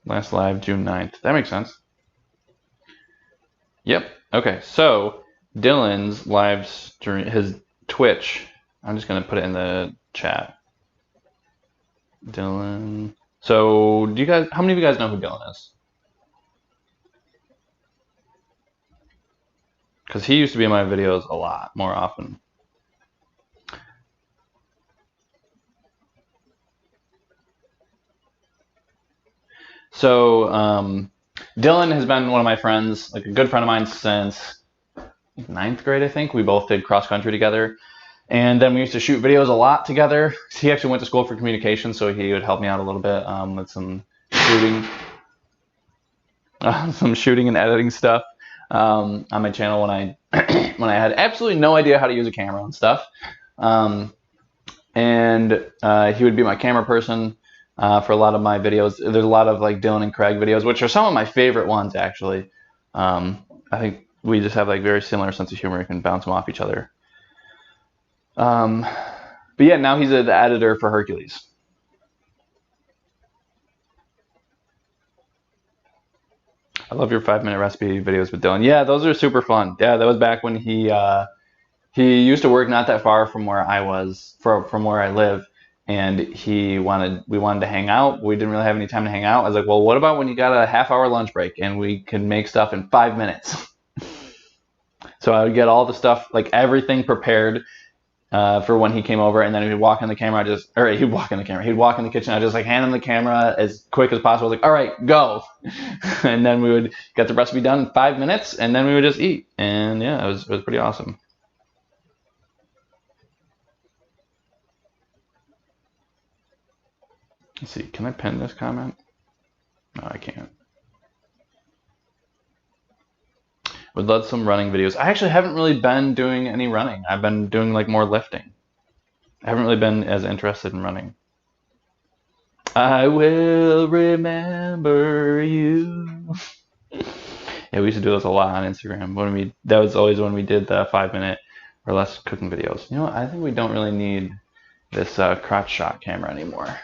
Last live, June 9th. That makes sense. Yep. Okay, so Dylan's live stream, his Twitch, I'm just going to put it in the chat. Dylan. So, how many of you guys know who Dylan is? Because he used to be in my videos a lot, more often. So, Dylan has been one of my friends, like a good friend of mine since 9th grade, I think. We both did cross country together. And then we used to shoot videos a lot together. He actually went to school for communication, so he would help me out a little bit with some shooting. Some shooting and editing stuff on my channel when I when I had absolutely no idea how to use a camera and stuff. And he would be my camera person for a lot of my videos. There's a lot of like Dylan and Craig videos, which are some of my favorite ones actually. I think we just have like very similar sense of humor. We can bounce them off each other. But yeah, now he's the editor for Hercules. I love your 5-minute recipe videos with Dylan. Yeah, those are super fun. Yeah, that was back when he used to work not that far from where I was, from where I live, and we wanted to hang out. We didn't really have any time to hang out. I was like, well, what about when you got a half-hour lunch break and we can make stuff in 5 minutes? So I would get all the stuff, like everything prepared for when he came over, and then he'd walk in the kitchen. He'd walk in the kitchen. I'd just like hand him the camera as quick as possible. I was like, all right, go. And then we would get the recipe done in 5 minutes, and then we would just eat. And yeah, it was pretty awesome. Let's see, can I pin this comment? No, I can't. Would love some running videos. I actually haven't really been doing any running. I've been doing like more lifting. I haven't really been as interested in running. I will remember you. Yeah, we used to do those a lot on Instagram. That was always when we did the 5-minute or less cooking videos. You know what? I think we don't really need this crotch shot camera anymore.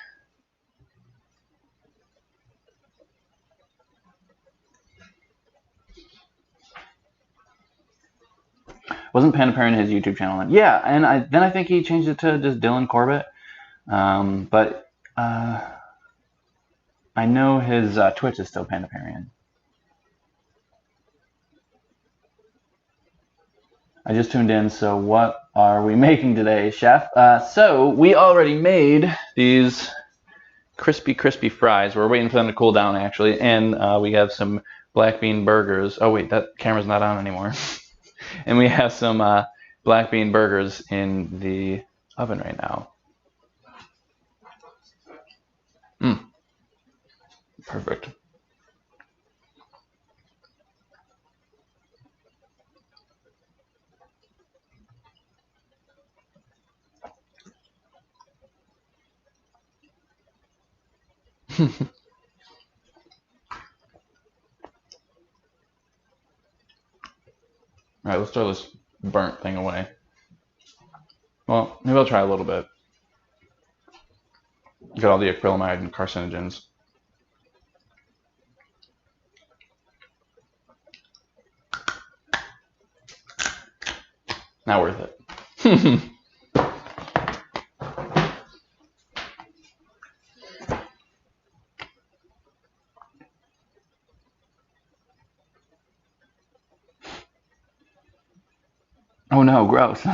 Wasn't Panda Parent his YouTube channel? Yeah, and then I think he changed it to just Dylan Corbett. But I know his Twitch is still Panda Parent. I just tuned in, so what are we making today, Chef? So we already made these crispy fries. We're waiting for them to cool down, actually, and we have some black bean burgers. Oh wait, that camera's not on anymore. And we have some black bean burgers in the oven right now. Perfect. All right, let's throw this burnt thing away. Well, maybe I'll try a little bit. Get all the acrylamide and carcinogens. Not worth it. Oh no, gross.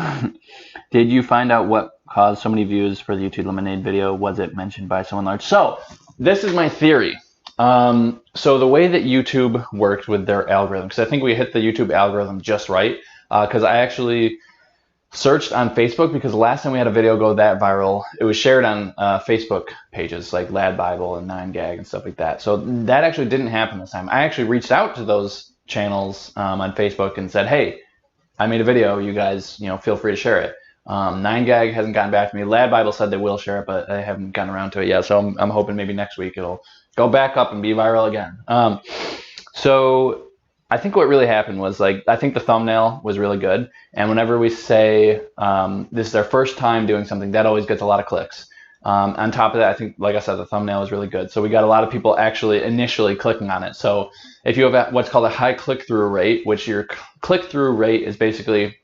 Did you find out what caused so many views for the YouTube Lemonade video? Was it mentioned by someone large? So, this is my theory. So the way that YouTube worked with their algorithm, because I think we hit the YouTube algorithm just right, because I actually searched on Facebook, because the last time we had a video go that viral, it was shared on Facebook pages like Lad Bible and 9gag and stuff like that. So that actually didn't happen this time. I actually reached out to those channels on Facebook and said, hey, I made a video, you guys, feel free to share it. 9gag hasn't gotten back to me. Lad Bible said they will share it, but I haven't gotten around to it yet. So I'm hoping maybe next week it'll go back up and be viral again. So I think what really happened was, I think the thumbnail was really good. And whenever we say this is our first time doing something, that always gets a lot of clicks. On top of that, I think, like I said, the thumbnail was really good. So we got a lot of people actually initially clicking on it. So if you have what's called a high click-through rate, which your click-through rate is basically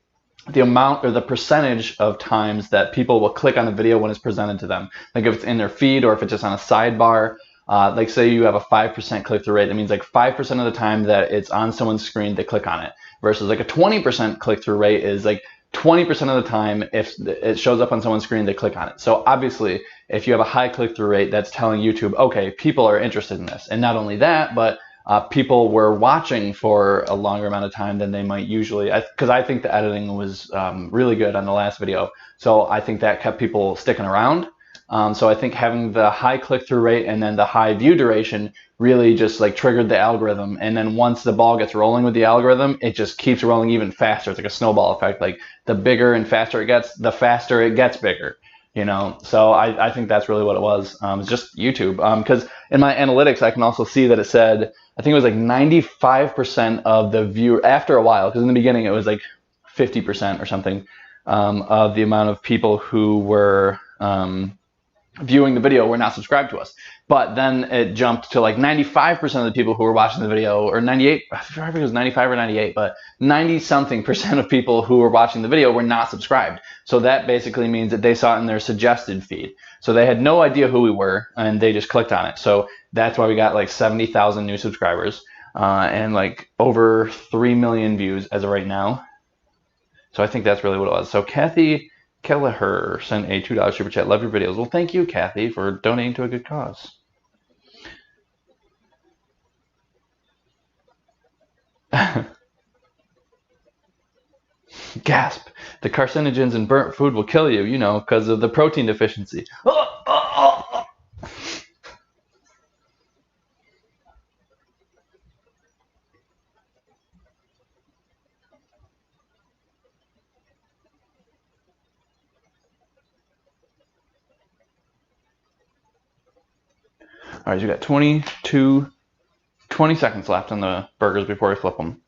the amount or the percentage of times that people will click on the video when it's presented to them. Like if it's in their feed or if it's just on a sidebar. Like say you have a 5% click-through rate, that means like 5% of the time that it's on someone's screen, they click on it. Versus like a 20% click-through rate is like 20% of the time, if it shows up on someone's screen, they click on it. So obviously, if you have a high click-through rate, that's telling YouTube, okay, people are interested in this. And not only that, but people were watching for a longer amount of time than they might usually, because I think the editing was really good on the last video. So I think that kept people sticking around. So I think having the high click-through rate and then the high view duration really just triggered the algorithm. And then once the ball gets rolling with the algorithm, it just keeps rolling even faster. It's like a snowball effect. Like the bigger and faster it gets, the faster it gets bigger. So I think that's really what it was. It's just YouTube. Because in my analytics, I can also see that it said, I think it was like 95% of the view after a while, because in the beginning it was like 50% or something of the amount of people who were viewing the video were not subscribed to us. But then it jumped to like 95% of the people who were watching the video, or 98, I forget if it was 95 or 98, but 90-something% of people who were watching the video were not subscribed. So that basically means that they saw it in their suggested feed. So they had no idea who we were, and they just clicked on it. So that's why we got like 70,000 new subscribers and like over 3 million views as of right now. So I think that's really what it was. So Kathy Kelleher sent a $2 super chat. Love your videos. Well, thank you, Kathy, for donating to a good cause. Gasp. The carcinogens in burnt food will kill you, because of the protein deficiency. All right, so we got 20 seconds left on the burgers before we flip them.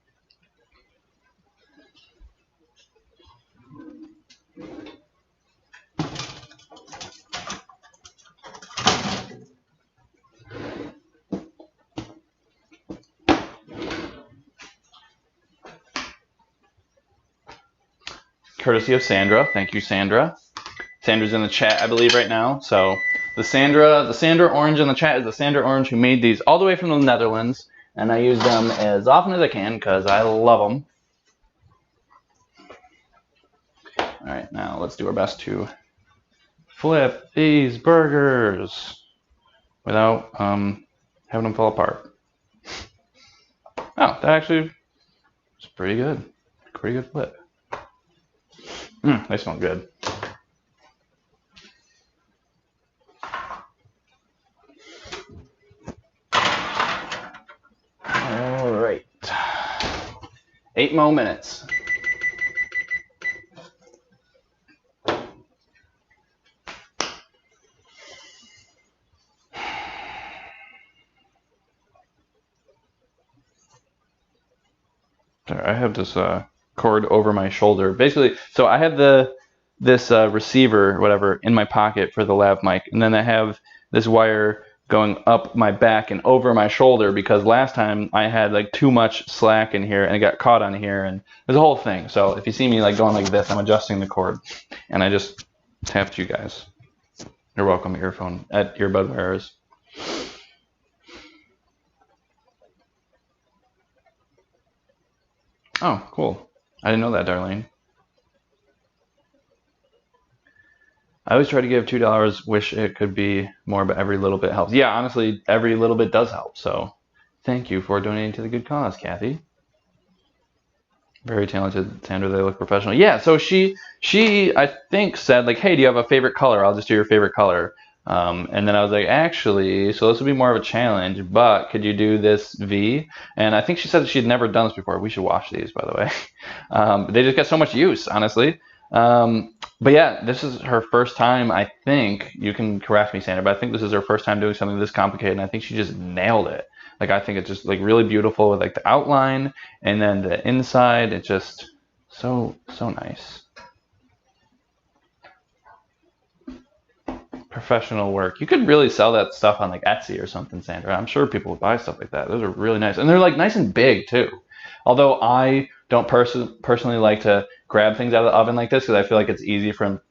Courtesy of Sandra. Thank you, Sandra. Sandra's in the chat, I believe, right now. So the Sandra orange in the chat is the Sandra orange who made these all the way from the Netherlands, and I use them as often as I can because I love them. All right, now let's do our best to flip these burgers without having them fall apart. Oh, that actually is pretty good. Pretty good flip. They smell good. All right. 8 more minutes. I have this cord over my shoulder. Basically, so I have this receiver or whatever in my pocket for the lav mic, and then I have this wire going up my back and over my shoulder because last time I had like too much slack in here and it got caught on here, and there's a whole thing. So if you see me like going like this, I'm adjusting the cord, and I just tapped you guys. You're welcome, earbud wearers. Oh, cool. I didn't know that, Darlene. I always try to give $2. Wish it could be more, but every little bit helps. Yeah, honestly, every little bit does help. So thank you for donating to the good cause, Kathy. Very talented, Sandra. They look professional. Yeah, so she I think said like, hey, do you have a favorite color? I'll just do your favorite color. And then I was like, actually, so this would be more of a challenge, but could you do this V? And I think she said that she had never done this before. We should wash these, by the way. They just get so much use, honestly. But yeah, this is her first time, I think. You can correct me, Sandra, but I think this is her first time doing something this complicated, and I think she just nailed it. Like, I think it's just like really beautiful with like the outline and then the inside. It's just so nice. Professional work. You could really sell that stuff on like Etsy or something, Sandra. I'm sure people would buy stuff like that. Those are really nice, and they're like nice and big too. Although I don't personally like to grab things out of the oven like this because I feel like it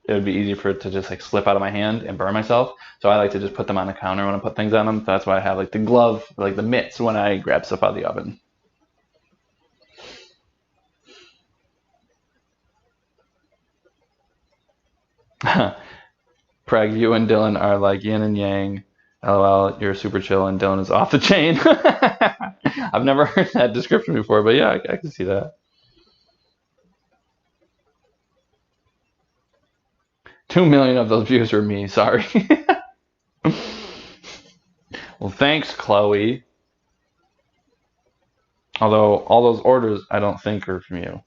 would be easy for it to just like slip out of my hand and burn myself. So I like to just put them on the counter when I put things on them. So that's why I have like the glove, like the mitts when I grab stuff out of the oven. Preg, you and Dylan are like yin and yang. LOL, you're super chill and Dylan is off the chain. I've never heard that description before, but yeah, I can see that. 2 million of those views were me, sorry. Well, thanks, Chloe. Although all those orders I don't think are from you.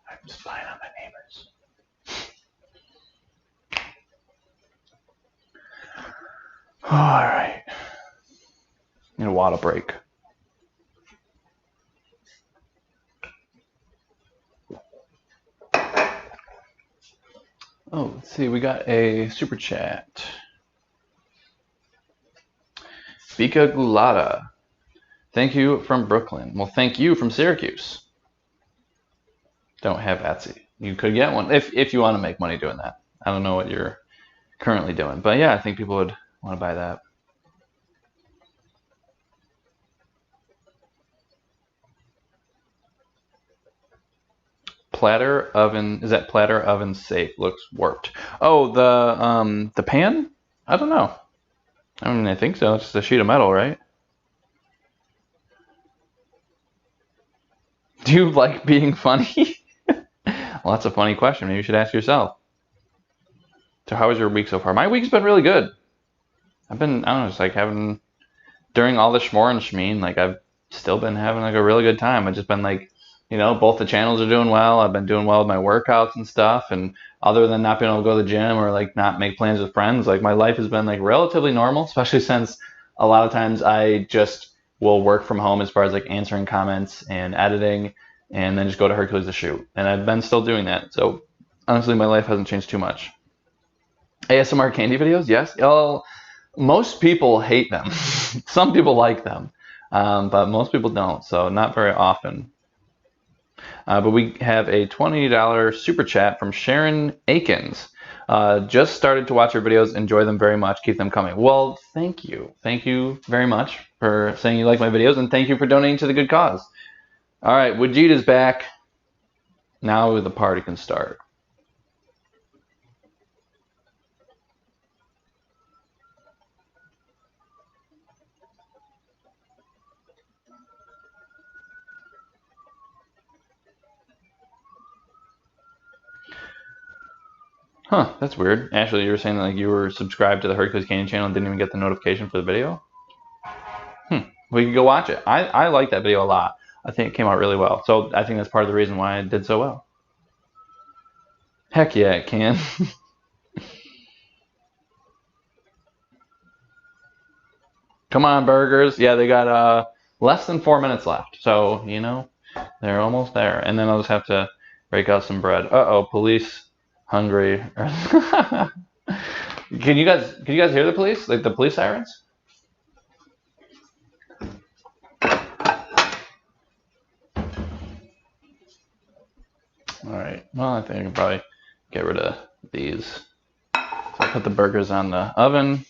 I'm spying on my neighbors. All right. Need a water break. Oh, let's see. We got a super chat. Vika Gulata. Thank you from Brooklyn. Well, thank you from Syracuse. Don't have Etsy. You could get one if you want to make money doing that. I don't know what you're currently doing, but yeah, I think people would want to buy that. Platter oven, is that platter oven safe? Looks warped. Oh, the pan? I don't know. I mean, I think so. It's just a sheet of metal, right? Do you like being funny? Well, that's a funny question. Maybe you should ask yourself. So how was your week so far? My week's been really good. I've been, I don't know, just like having, during all the schmore and schmeen, like I've still been having like a really good time. I've just been like You know, both the channels are doing well. I've been doing well with my workouts and stuff. And other than not being able to go to the gym or like not make plans with friends, like my life has been like relatively normal, especially since a lot of times I just will work from home as far as like answering comments and editing and then just go to Hercules to shoot. And I've been still doing that. So honestly, my life hasn't changed too much. ASMR candy videos, yes. Well, most people hate them. Some people like them, but most people don't. So not very often. But we have a $20 super chat from Sharon Akins. Just started to watch your videos. Enjoy them very much. Keep them coming. Well, thank you. Thank you very much for saying you like my videos, and thank you for donating to the good cause. All right, Wajita's back. Now the party can start. Huh, that's weird. Ashley, you were saying that, like you were subscribed to the Hercules Canyon channel and didn't even get the notification for the video? We could go watch it. I like that video a lot. I think it came out really well. So I think that's part of the reason why it did so well. Heck yeah, it can. Come on, burgers. Yeah, they got less than 4 minutes left. So, you know, they're almost there. And then I'll just have to break out some bread. Uh-oh, police hungry. Can you guys hear the police? Like the police sirens? All right. Well, I think I can probably get rid of these. So I'll put the burgers on the oven.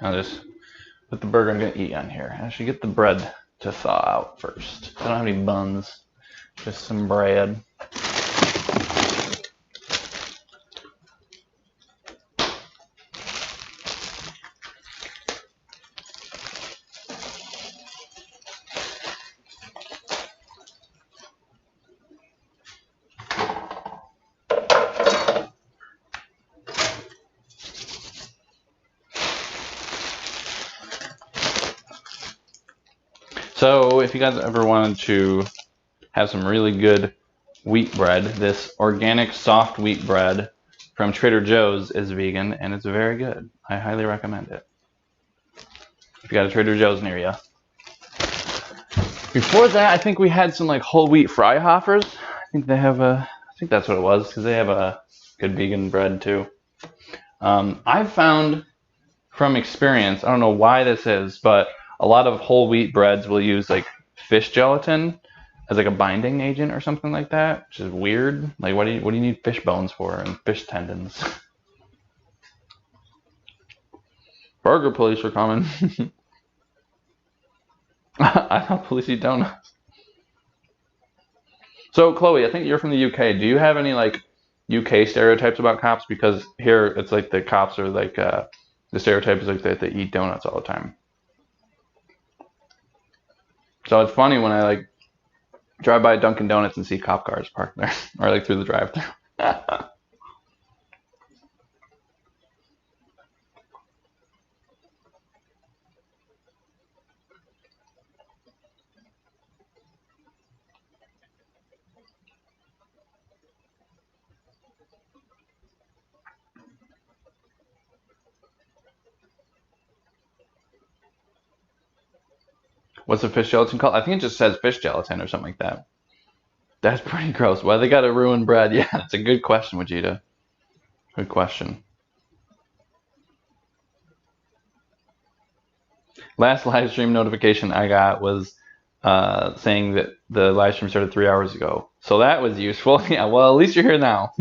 I'll just put the burger I'm going to eat on here. I should get the bread to thaw out first. I don't have any buns, just some bread. So if you guys ever wanted to have some really good wheat bread, this organic soft wheat bread from Trader Joe's is vegan and it's very good. I highly recommend it. If you got a Trader Joe's near you. Before that, I think we had some like whole wheat Freihoffers. I think they have I think that's what it was, because they have a good vegan bread too. I've found from experience, I don't know why this is, but a lot of whole wheat breads will use like fish gelatin as like a binding agent or something like that, which is weird. Like what do you need fish bones for and fish tendons? Burger police are coming. I thought police eat donuts. So Chloe, I think you're from the UK. Do you have any like UK stereotypes about cops? Because here it's like the cops are like the stereotype is like that they eat donuts all the time. So it's funny when I like drive by Dunkin' Donuts and see cop cars parked there, or like through the drive-thru. What's the fish gelatin called? I think it just says fish gelatin or something like that. That's pretty gross. Why they gotta ruin bread? Yeah, that's a good question, Vegeta. Good question. Last live stream notification I got was saying that the live stream started 3 hours ago. So that was useful. Yeah, well, at least you're here now.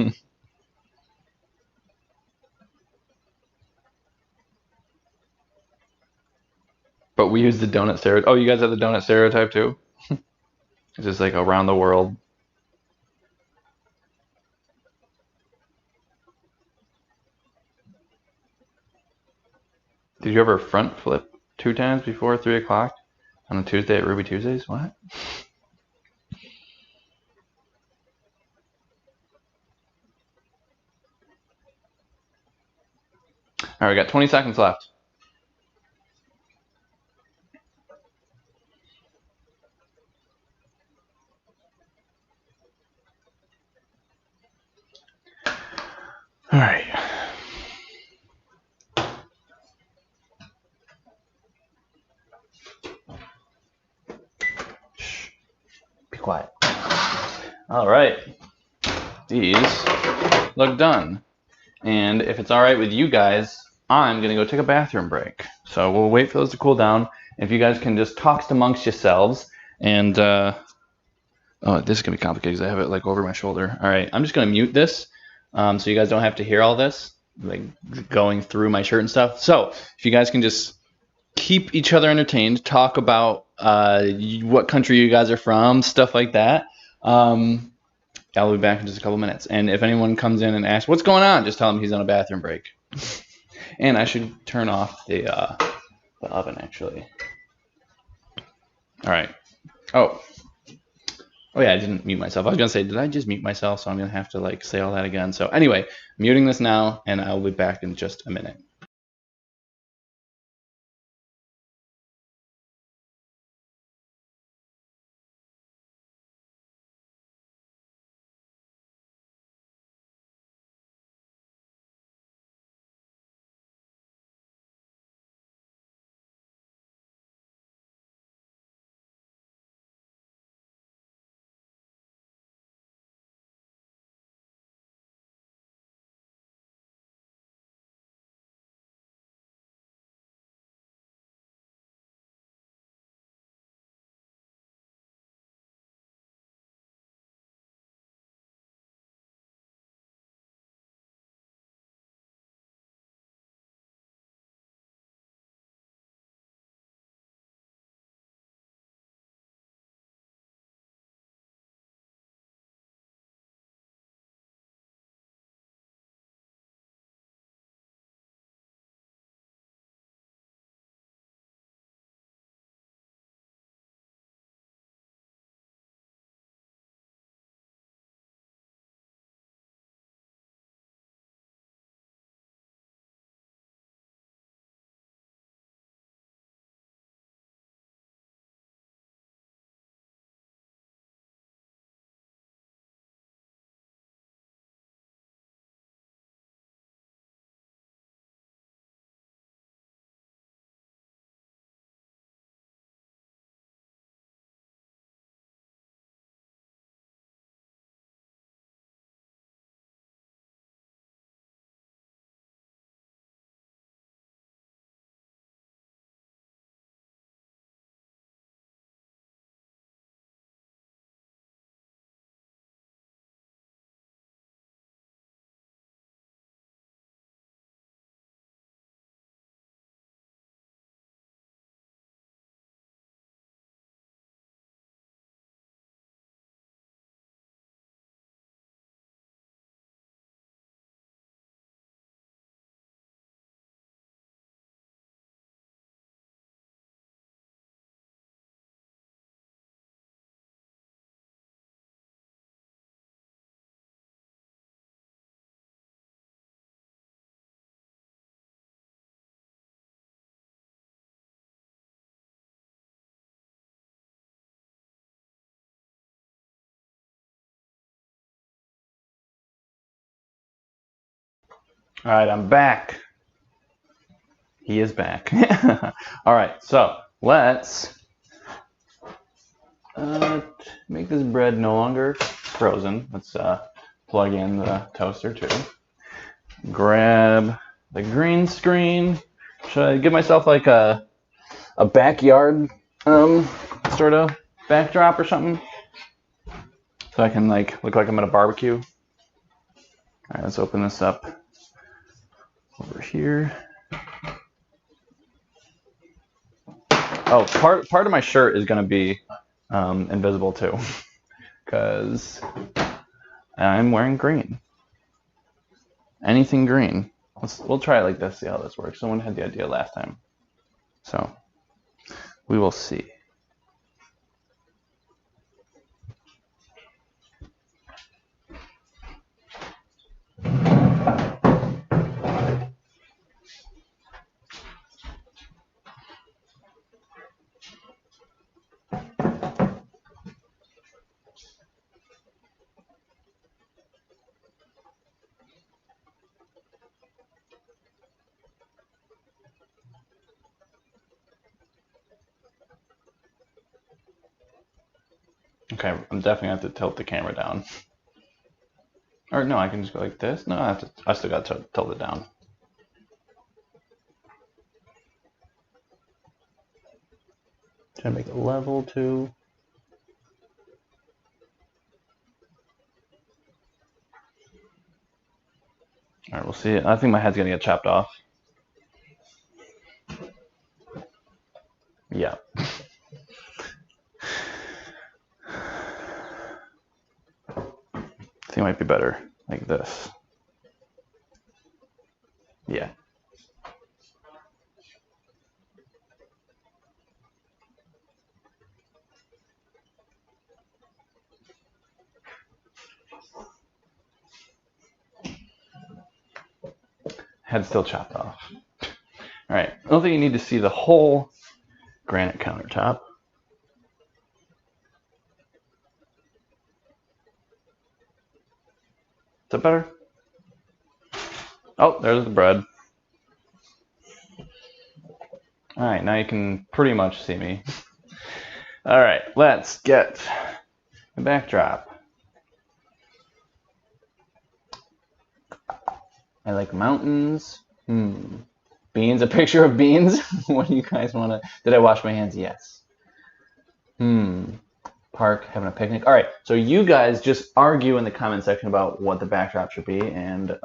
But we use the donut stereotype. Oh, you guys have the donut stereotype too? It's just like around the world. Did you ever front flip 2 times before 3 o'clock on a Tuesday at Ruby Tuesdays? What? All right, we got 20 seconds left. All right. Shh. Be quiet. All right. These look done. And if it's all right with you guys, I'm going to go take a bathroom break. So we'll wait for those to cool down. If you guys can just talk amongst yourselves. And, oh, this is going to be complicated because I have it like over my shoulder. All right, I'm just going to mute this so you guys don't have to hear all this, like going through my shirt and stuff. So if you guys can just keep each other entertained, talk about what country you guys are from, stuff like that. I'll be back in just a couple minutes. And if anyone comes in and asks, what's going on? Just tell them he's on a bathroom break. And I should turn off the oven, actually. All right. Oh, yeah, I didn't mute myself. I was going to say, did I just mute myself? So I'm going to have to, like, say all that again. So anyway, muting this now, and I'll be back in just a minute. All right, I'm back. He is back. All right, so let's make this bread no longer frozen. Let's plug in the toaster too. Grab the green screen. Should I give myself like a backyard sort of backdrop or something? So I can like look like I'm at a barbecue. All right, let's open this up over here. Oh, part of my shirt is going to be invisible too, because I'm wearing green. Anything green. We'll try it like this, see how this works. Someone had the idea last time, so we will see. Okay, I'm definitely gonna have to tilt the camera down. Or no, I can just go like this. No, I still got to tilt it down. Try to make it level too. All right, we'll see. I think my head's gonna get chopped off. Yeah. I think it might be better like this. Yeah. Head still chopped off. All right. I don't think you need to see the whole granite countertop. Is that better? Oh, there's the bread. All right, now you can pretty much see me. All right, let's get the backdrop. I like mountains. Beans, a picture of beans? What do you guys want to... Did I wash my hands? Yes. Park, having a picnic. All right, so you guys just argue in the comment section about what the backdrop should be, and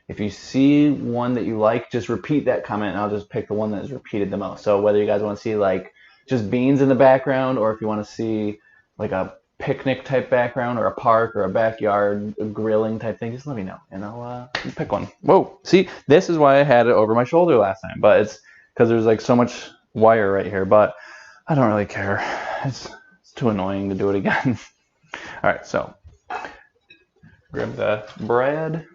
if you see one that you like, just repeat that comment, and I'll just pick the one that is repeated the most. So whether you guys want to see like just beans in the background, or if you want to see like a picnic type background, or a park, or a backyard a grilling type thing, just let me know, and I'll pick one. Whoa, see, this is why I had it over my shoulder last time, but it's because there's like so much wire right here, but I don't really care. It's too annoying to do it again. All right, so grab the bread,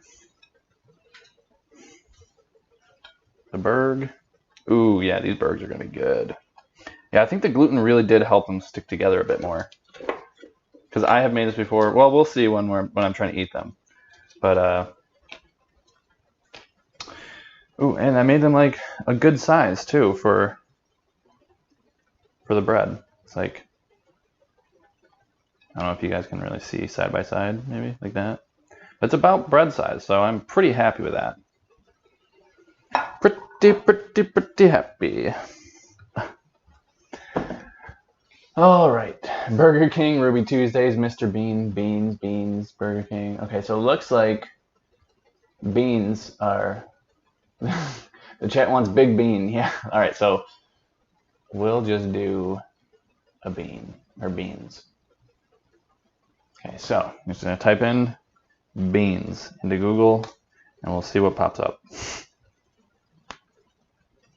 the burg. Ooh, yeah, these burgers are gonna be good. Yeah, I think the gluten really did help them stick together a bit more. Because I have made this before. Well, we'll see when I'm trying to eat them. But ooh, and I made them like a good size too for the bread. It's like, I don't know if you guys can really see side by side, maybe like that. But it's about bread size, so I'm pretty happy with that. Pretty happy. All right, Burger King, Ruby Tuesdays, Mr. Bean, Beans, Burger King. Okay, so it looks like beans are, the chat wants big bean, yeah. All right, so we'll just do a bean, or beans. Okay, so I'm just gonna type in beans into Google, and we'll see what pops up.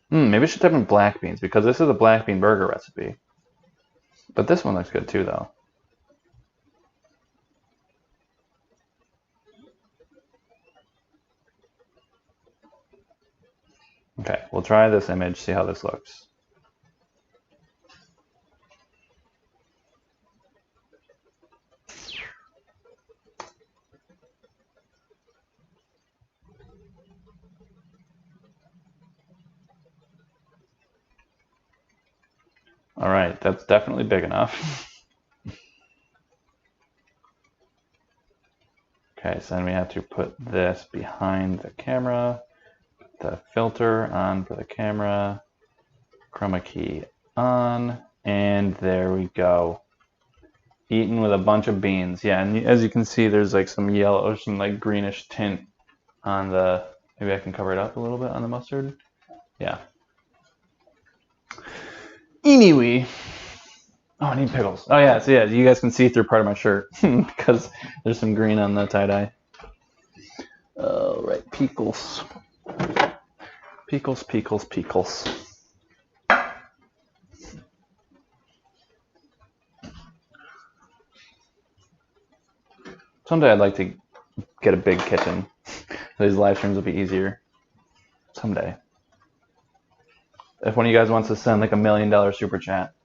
Maybe I should type in black beans, because this is a black bean burger recipe. But this one looks good too, though. Okay, we'll try this image, see how this looks. All right, that's definitely big enough. Okay, so then we have to put this behind the camera, the filter on for the camera, chroma key on, and there we go. Eaten with a bunch of beans. Yeah, and as you can see, there's like some yellow, some like greenish tint on the, maybe I can cover it up a little bit on the mustard. Yeah. Anyway. Oh, I need pickles. Oh yeah, so yeah, you guys can see through part of my shirt because there's some green on the tie-dye. All right, pickles. Pickles. Someday I'd like to get a big kitchen. These live streams will be easier. Someday. If one of you guys wants to send like $1 million super chat,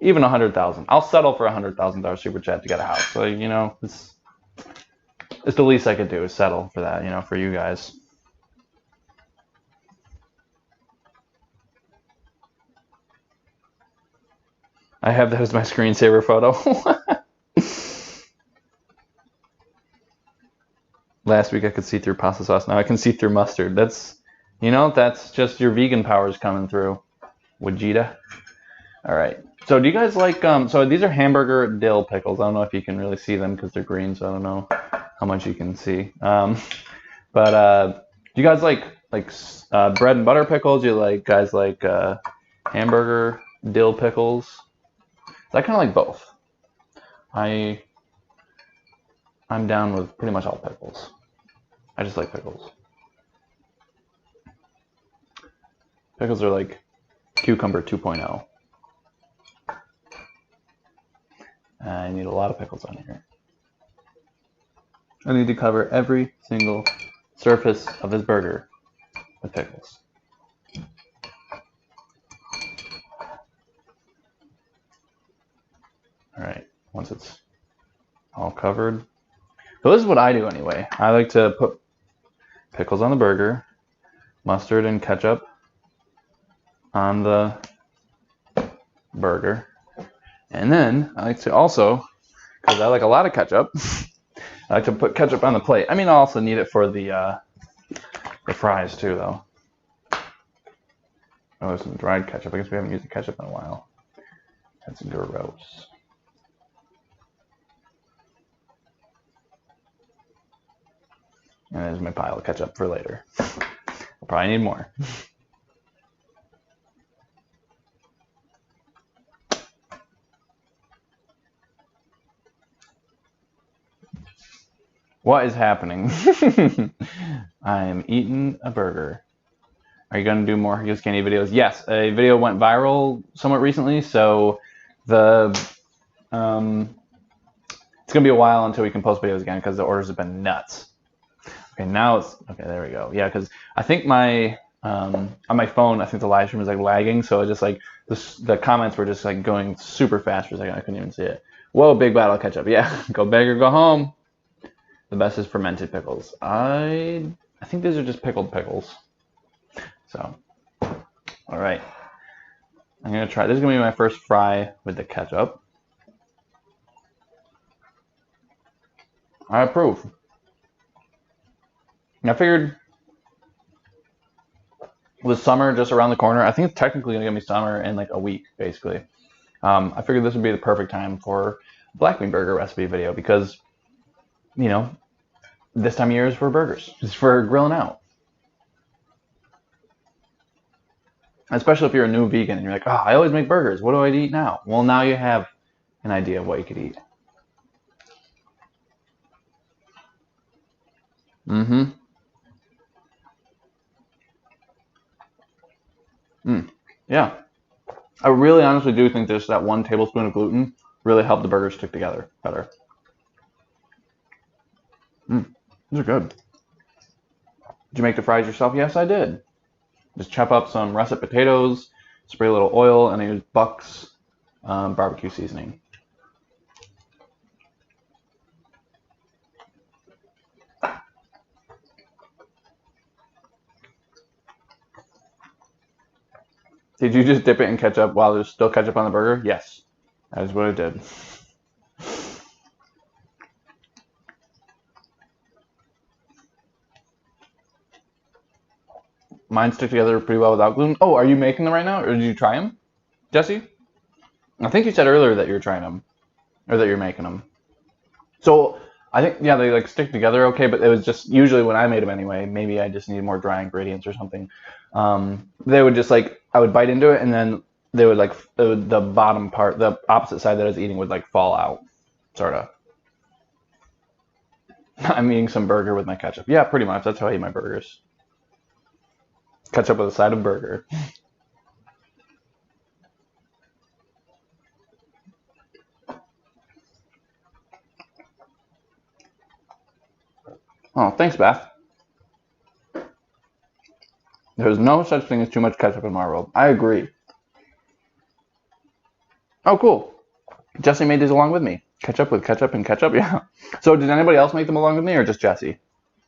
even 100,000, I'll settle for $100,000 super chat to get a house. So you know, it's the least I could do is settle for that. You know, for you guys. I have that as my screensaver photo. last week I could see through pasta sauce. Now I can see through mustard. That's, you know, that's just your vegan powers coming through. Vegeta. All right. So do you guys like, so these are hamburger dill pickles. I don't know if you can really see them because they're green, so I don't know how much you can see. Do you guys like bread and butter pickles? Do you guys like hamburger dill pickles? I kind of like both. I'm down with pretty much all pickles. I just like pickles. Pickles are like cucumber 2.0. I need a lot of pickles on here. I need to cover every single surface of this burger with pickles. All right, once it's all covered. So this is what I do anyway. I like to put pickles on the burger, mustard and ketchup on the burger. And then I like to also, because I like a lot of ketchup, I like to put ketchup on the plate. I mean, I also need it for the fries too, though. Oh, there's some dried ketchup. I guess we haven't used the ketchup in a while. That's gross. And there's my pile of ketchup for later. I'll probably need more. What is happening? I am eating a burger. Are you going to do more Just Candy videos? Yes, a video went viral somewhat recently, so the it's going to be a while until we can post videos again because the orders have been nuts. Okay, now it's okay. There we go. Yeah, because I think my on my phone, I think the live stream is like lagging, so it just like the comments were just like going super fast for a second. I couldn't even see it. Whoa, big battle of ketchup. Yeah, go big or go home. The best is fermented pickles. I think these are just pickled pickles. So, all right. I'm gonna try. This is gonna be my first fry with the ketchup. I approve. I figured with summer just around the corner, I think it's technically gonna be summer in like a week, basically. I figured this would be the perfect time for a black bean burger recipe video because, you know, this time of year is for burgers. It's for grilling out. Especially if you're a new vegan and you're like, oh, I always make burgers. What do I eat now? Well, now you have an idea of what you could eat. Yeah. I really honestly do think just that 1 tablespoon of gluten really helped the burgers stick together better. These are good. Did you make the fries yourself? Yes, I did. Just chop up some russet potatoes, spray a little oil, and I use Buck's barbecue seasoning. Did you just dip it in ketchup while there's still ketchup on the burger? Yes, that is what I did. Mine stick together pretty well without gluten. Oh, are you making them right now, or did you try them, Jesse? I think you said earlier that you were trying them, or that you're making them. So I think, yeah, they like stick together okay, but it was just usually when I made them anyway. Maybe I just needed more dry ingredients or something. They would just like, I would bite into it, and then they would like the bottom part, the opposite side that I was eating would like fall out, sort of. I'm eating some burger with my ketchup. Yeah, pretty much. That's how I eat my burgers. Ketchup with a side of burger. Oh, thanks, Beth. There's no such thing as too much ketchup in my world. I agree. Oh, cool. Jesse made these along with me. Ketchup with ketchup and ketchup, yeah. So did anybody else make them along with me or just Jesse?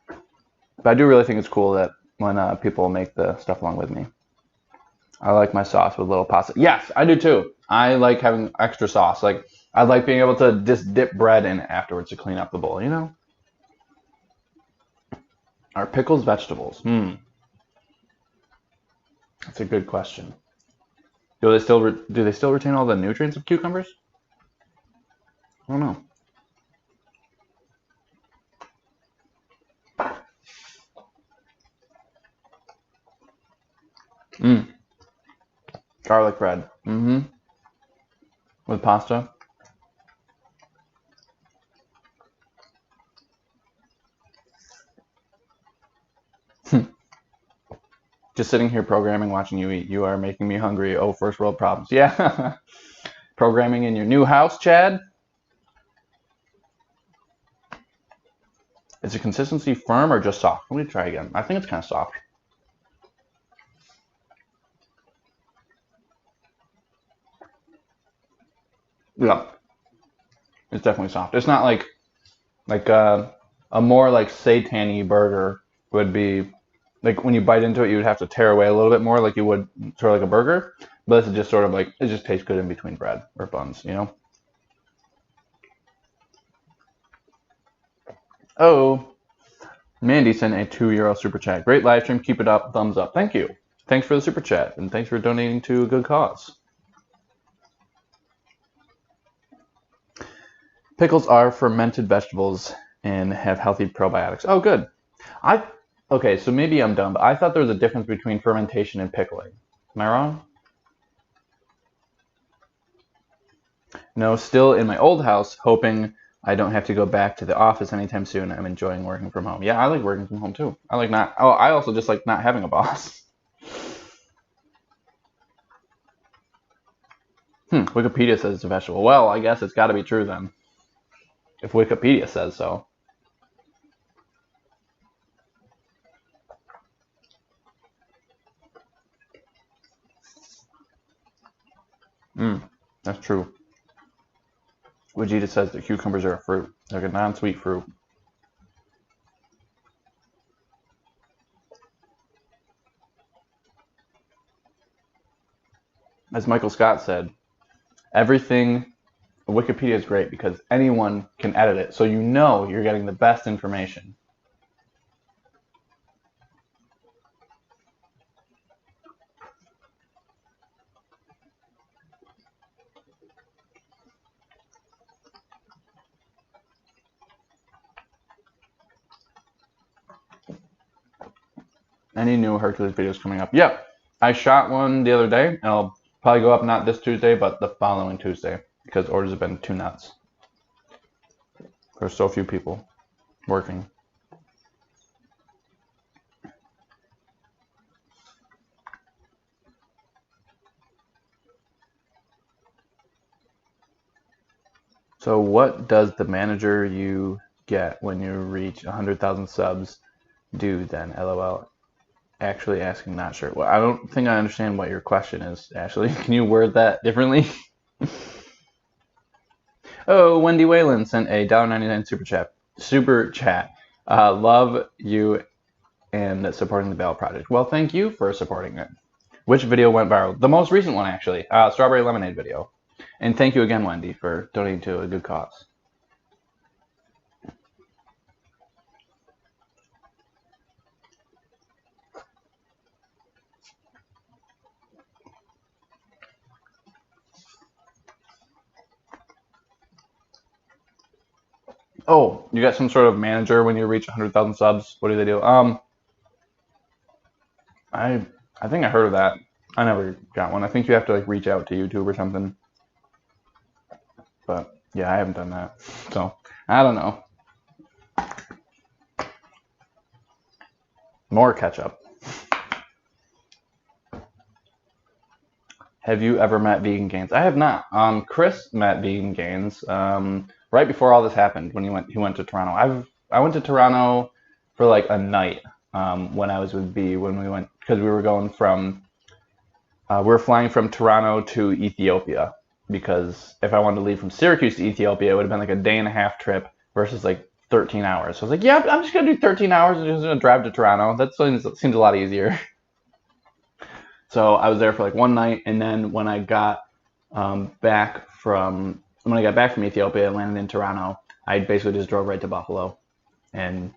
But I do really think it's cool that when people make the stuff along with me. I like my sauce with a little pasta. Yes, I do too. I like having extra sauce. Like, I like being able to just dip bread in afterwards to clean up the bowl, you know? Are pickles vegetables? That's a good question. Do they still retain all the nutrients of cucumbers? I don't know. Garlic bread. With pasta. Just sitting here programming, watching you eat. You are making me hungry. Oh, first world problems. Yeah. Programming in your new house, Chad? Is the consistency firm or just soft? Let me try again. I think it's kind of soft. Yeah. It's definitely soft. It's not like a more like seitan-y burger would be like when you bite into it, you would have to tear away a little bit more like you would sort of like a burger. But this is just sort of like, it just tastes good in between bread or buns, you know? Oh, Mandy sent a €2 super chat. Great live stream. Keep it up. Thumbs up. Thank you. Thanks for the super chat. And thanks for donating to a good cause. Pickles are fermented vegetables and have healthy probiotics. Oh, good. Okay, so maybe I'm dumb, but I thought there was a difference between fermentation and pickling. Am I wrong? No, still in my old house, hoping I don't have to go back to the office anytime soon. I'm enjoying working from home. Yeah, I like working from home too. I also just like not having a boss. Wikipedia says it's a vegetable. Well, I guess it's got to be true then. If Wikipedia says so. That's true. Vegeta says that cucumbers are a fruit. They're a non-sweet fruit. As Michael Scott said, Wikipedia is great because anyone can edit it, so you know you're getting the best information. Any new Hercules videos coming up? Yep. I shot one the other day, and I'll probably go up not this Tuesday, but the following Tuesday, because orders have been too nuts. There's so few people working. So what does the manager you get when you reach 100,000 subs do then? LOL. Actually asking, not sure. Well, I don't think I understand what your question is, Ashley. Can you word that differently? Oh, Wendy Whalen sent a $1.99 super chat. Love you and supporting the Bell Project. Well, thank you for supporting it. Which video went viral? The most recent one, actually. Strawberry lemonade video. And thank you again, Wendy, for donating to a good cause. Oh, you got some sort of manager when you reach 100,000 subs? What do they do? I think I heard of that. I never got one. I think you have to like reach out to YouTube or something. But yeah, I haven't done that. So I don't know. More ketchup. Have you ever met Vegan Gains? I have not. Chris met Vegan Gains right before all this happened when he went to Toronto. I went to Toronto for like a night when I was with B when we went, because we were going from we were flying from Toronto to Ethiopia, because if I wanted to leave from Syracuse to Ethiopia, it would have been like a day-and-a-half trip versus like 13 hours. So I was like, yeah, I'm just gonna do 13 hours and just gonna drive to Toronto. That seems a lot easier. So I was there for like one night, and then when I got back from Ethiopia and landed in Toronto, I basically just drove right to Buffalo, and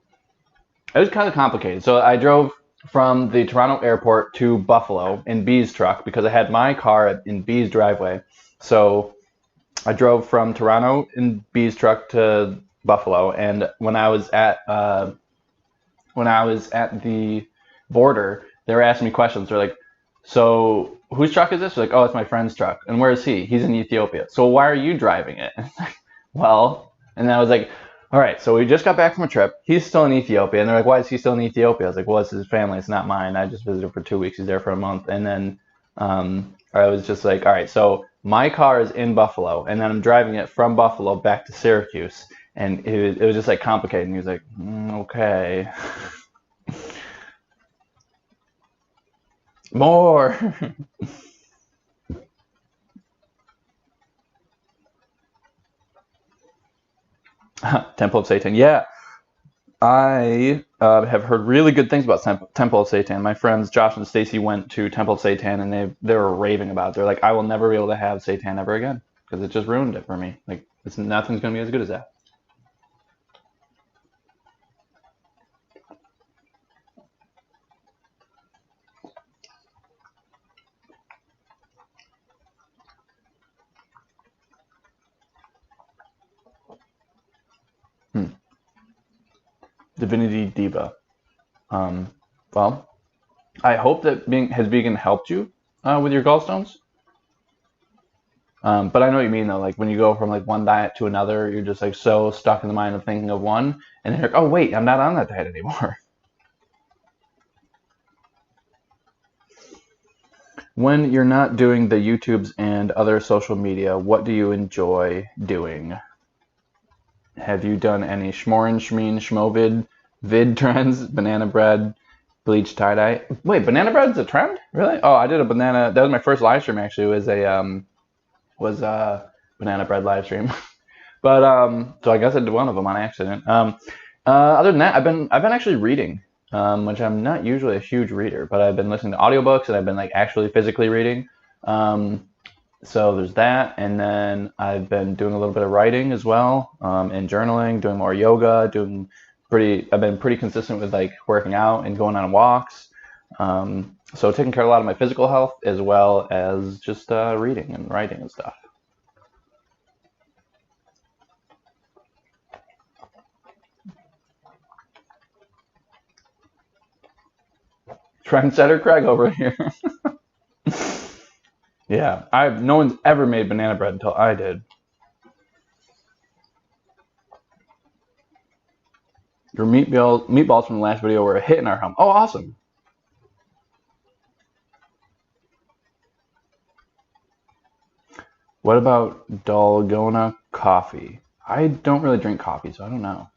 It was kind of complicated. So I drove from the Toronto airport to Buffalo in B's truck because I had my car in B's driveway. So I drove from Toronto in B's truck to Buffalo, and when I was at the border, they were asking me questions. They're like, "So whose truck is this?" They're like, "Oh, it's my friend's truck." "And where is he?" "He's in Ethiopia." "So why are you driving it?" Well, and then I was like, all right, so we just got back from a trip. He's still in Ethiopia. And they're like, why is he still in Ethiopia? I was like, well, it's his family. It's not mine. I just visited for 2 weeks. He's there for a month. And then I was just like, all right, so my car is in Buffalo. And then I'm driving it from Buffalo back to Syracuse. And it was just like complicated. And he was like, okay. More. Temple of Satan. Yeah. I have heard really good things about Temple of Satan. My friends Josh and Stacy went to Temple of Satan, and they were raving about it. They're like, I will never be able to have Satan ever again because it just ruined it for me. Like, nothing's gonna be as good as that. Divinity Diva. Well, I hope that has vegan helped you with your gallstones. But I know what you mean though. Like when you go from like one diet to another, you're just like so stuck in the mind of thinking of one, and then you're like, oh wait, I'm not on that diet anymore. When you're not doing the YouTubes and other social media, what do you enjoy doing? Have you done any schmorin, schmeen, schmovid, vid trends, banana bread, bleach tie-dye? Wait, banana bread's a trend? Really? Oh, I did a banana. That was my first live stream actually. It was a banana bread live stream. But so I guess I did one of them on accident. Other than that, I've been actually reading, which I'm not usually a huge reader, but I've been listening to audiobooks and I've been like actually physically reading. So there's that, and then I've been doing a little bit of writing as well, and journaling, doing more yoga, I've been pretty consistent with like working out and going on walks. So taking care of a lot of my physical health as well as just reading and writing and stuff. Trendsetter Craig over here. Yeah, no one's ever made banana bread until I did. Your meatballs from the last video were a hit in our home. Oh, awesome. What about Dalgona coffee? I don't really drink coffee, so I don't know.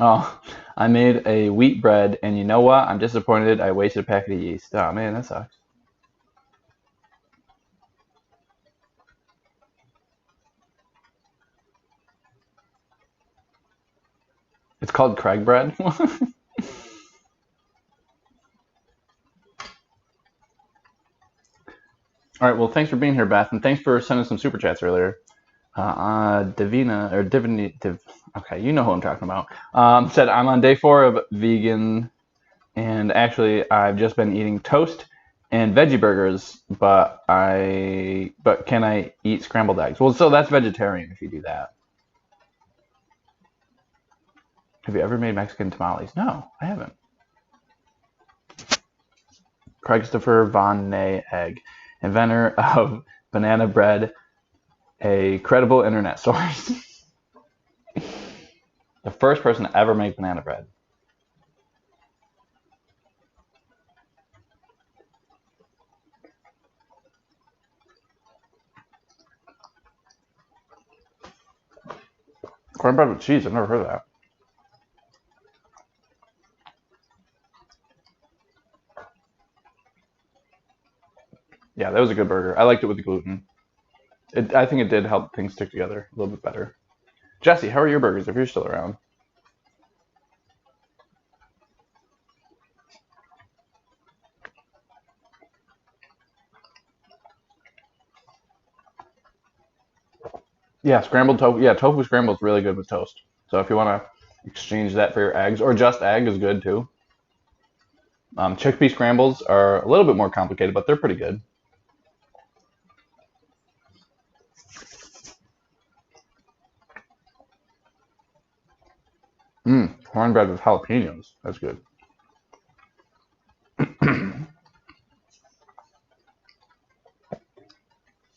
Oh, I made a wheat bread, and you know what? I'm disappointed I wasted a packet of yeast. Oh, man, that sucks. It's called Craig bread? All right, well, thanks for being here, Beth, and thanks for sending some super chats earlier. Divina, or okay, you know who I'm talking about, said, I'm on day 4 of vegan, and actually, I've just been eating toast and veggie burgers, but can I eat scrambled eggs? Well, so that's vegetarian if you do that. Have you ever made Mexican tamales? No, I haven't. Christopher Von Ney Egg, inventor of banana bread, a credible internet source. The first person to ever make banana bread. Cornbread with cheese, I've never heard of that. Yeah, that was a good burger. I liked it with the gluten. I think it did help things stick together a little bit better. Jesse, how are your burgers if you're still around? Yeah, scrambled tofu. Yeah, tofu scrambled is really good with toast. So if you want to exchange that for your eggs, or just egg is good too. Chickpea scrambles are a little bit more complicated, but they're pretty good. Cornbread with jalapenos. That's good.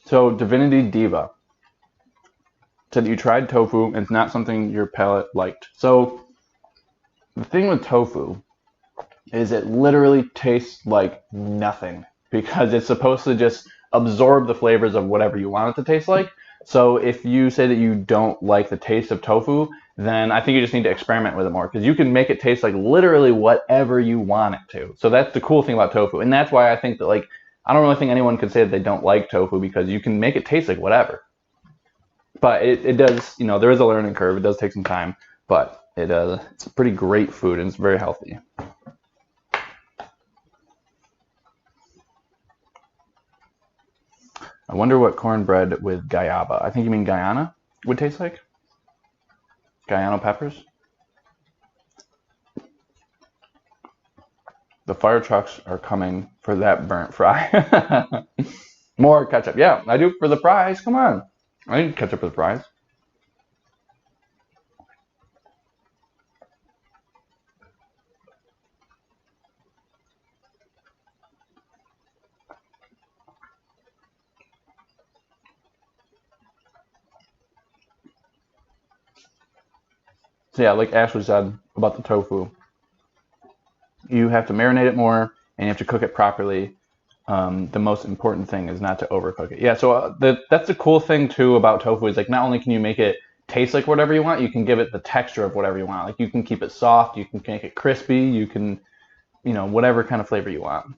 So Divinity Diva said you tried tofu and it's not something your palate liked. So the thing with tofu is it literally tastes like nothing because it's supposed to just absorb the flavors of whatever you want it to taste like. So if you say that you don't like the taste of tofu, then I think you just need to experiment with it more because you can make it taste like literally whatever you want it to. So that's the cool thing about tofu. And that's why I think that, like, I don't really think anyone could say that they don't like tofu because you can make it taste like whatever. But it does, you know, there is a learning curve. It does take some time, but it's a pretty great food and it's very healthy. I wonder what cornbread with guayaba, I think you mean Guyana, would taste like. Guyana peppers. The fire trucks are coming for that burnt fry. More ketchup. Yeah, I do for the fries. Come on. I need ketchup for the fries. So yeah, like Ashley said about the tofu, you have to marinate it more and you have to cook it properly. The most important thing is not to overcook it. Yeah, so that's the cool thing too about tofu is like not only can you make it taste like whatever you want, you can give it the texture of whatever you want. Like you can keep it soft, you can make it crispy, you can, you know, whatever kind of flavor you want.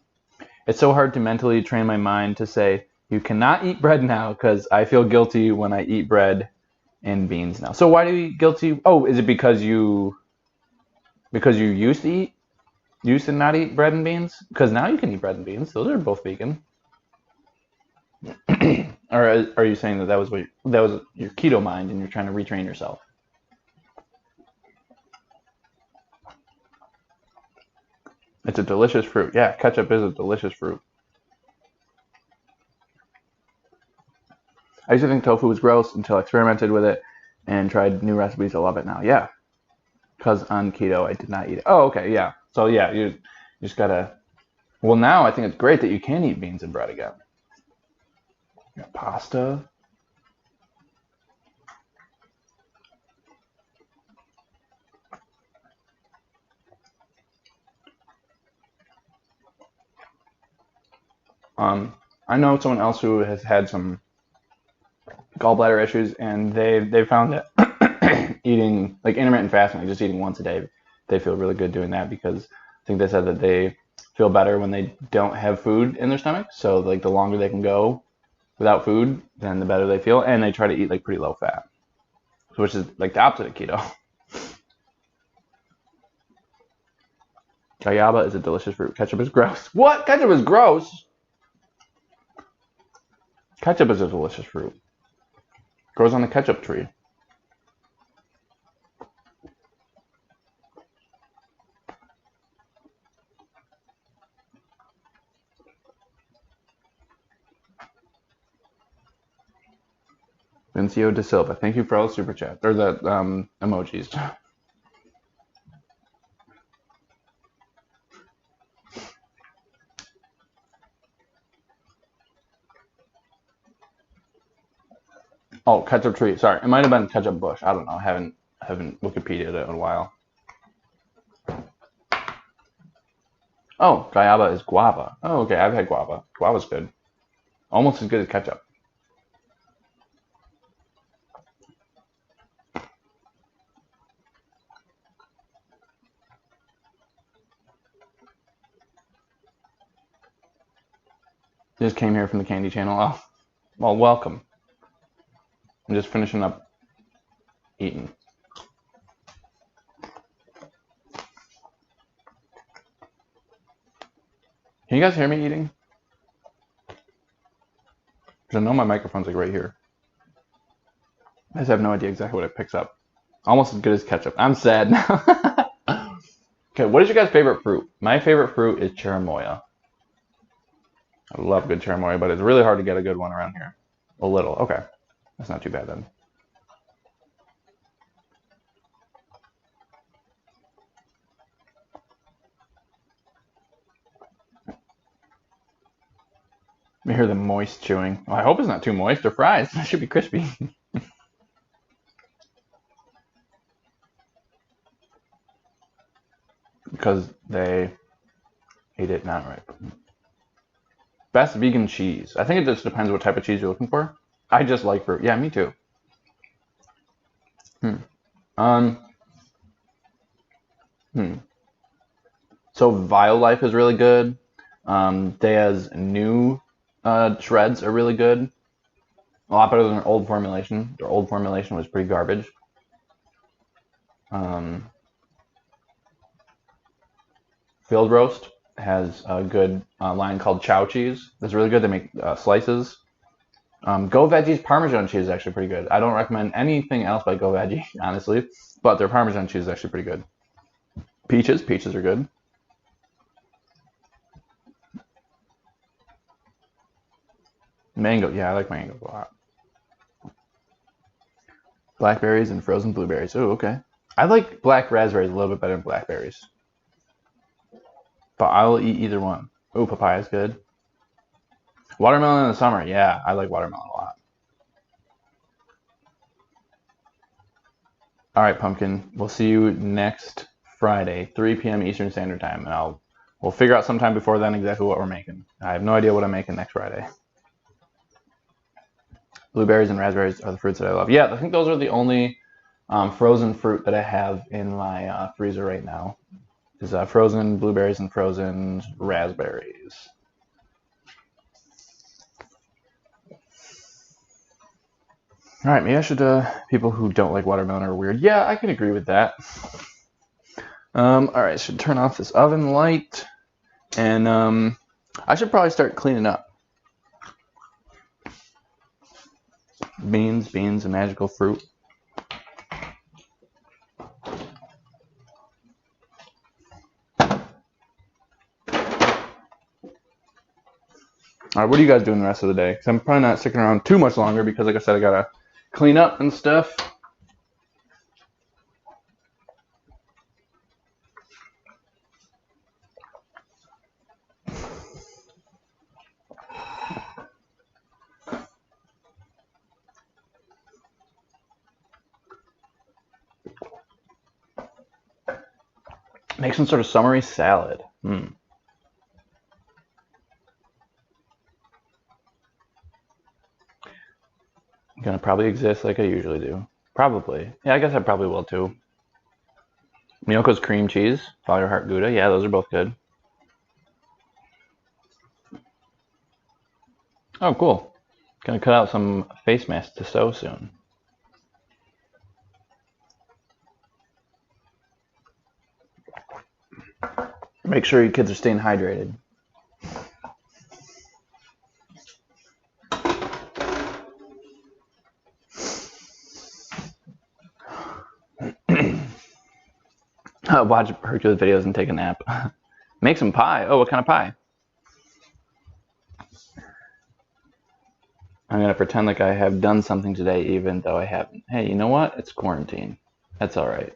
It's so hard to mentally train my mind to say you cannot eat bread now because I feel guilty when I eat bread and beans now. So why do you eat guilty? Oh, is it because you used to not eat bread and beans? Because now you can eat bread and beans. Those are both vegan. Or are you saying that was your keto mind and you're trying to retrain yourself? It's a delicious fruit. Yeah, ketchup is a delicious fruit. I used to think tofu was gross until I experimented with it and tried new recipes. I love it now. Yeah, because on keto I did not eat it. Oh, okay, yeah. So yeah, you just gotta. Well, now I think it's great that you can eat beans and bread again. Pasta. I know someone else who has had some gallbladder issues, and they found that eating like intermittent fasting, like just eating once a day, they feel really good doing that because I think they said that they feel better when they don't have food in their stomach. So like the longer they can go without food, then the better they feel, and they try to eat like pretty low fat, which is like the opposite of keto. Guayaba is a delicious fruit. Ketchup is gross. What? Ketchup is gross? Ketchup is a delicious fruit. Grows on the ketchup tree. Vincio de Silva, thank you for all the super chat or the emojis. Oh, ketchup tree. Sorry, it might have been ketchup bush. I don't know. I haven't Wikipedia'd it in a while. Oh, guayaba is guava. Oh, okay. I've had guava. Guava's good. Almost as good as ketchup. Just came here from the candy channel. Oh, well, welcome. I'm just finishing up eating. Can you guys hear me eating? Because I know my microphone's like right here. I just have no idea exactly what it picks up. Almost as good as ketchup. I'm sad now. Okay, what is your guys' favorite fruit? My favorite fruit is cherimoya. I love good cherimoya, but it's really hard to get a good one around here. A little. Okay. That's not too bad then. I hear the moist chewing. Well, I hope it's not too moist. They're fries. It should be crispy. Because they ate it not right. Best vegan cheese. I think it just depends what type of cheese you're looking for. I just like fruit. Yeah, me too. So Violife is really good. Daya's new shreds are really good. A lot better than their old formulation. Their old formulation was pretty garbage. Field Roast has a good line called Chow Cheese. It's really good. They make slices. Go Veggie's Parmesan cheese is actually pretty good. I don't recommend anything else by Go Veggie, honestly, but their Parmesan cheese is actually pretty good. Peaches are good. Mango, yeah, I like mangoes a lot. Blackberries and frozen blueberries. Oh, okay. I like black raspberries a little bit better than blackberries, but I will eat either one. Oh, papaya's good. Watermelon in the summer, yeah, I like watermelon a lot. All right, Pumpkin, we'll see you next Friday, 3 p.m. Eastern Standard Time, and we'll figure out sometime before then exactly what we're making. I have no idea what I'm making next Friday. Blueberries and raspberries are the fruits that I love. Yeah, I think those are the only frozen fruit that I have in my freezer right now. Is frozen blueberries and frozen raspberries. All right, maybe I should. People who don't like watermelon are weird. Yeah, I can agree with that. All right, I should turn off this oven light, and I should probably start cleaning up. Beans, a magical fruit. All right, what are you guys doing the rest of the day? Because I'm probably not sticking around too much longer because, like I said, I gotta clean up and stuff. Make some sort of summery salad. Gonna probably exist like I usually do. Probably. Yeah, I guess I probably will too. Miyoko's cream cheese, Follow Your Heart Gouda. Yeah, those are both good. Oh, cool. Gonna cut out some face masks to sew soon. Make sure your kids are staying hydrated. Watch Hercules videos and take a nap. Make some pie. Oh, what kind of pie? I'm going to pretend like I have done something today even though I haven't. Hey, you know what? It's quarantine. That's all right.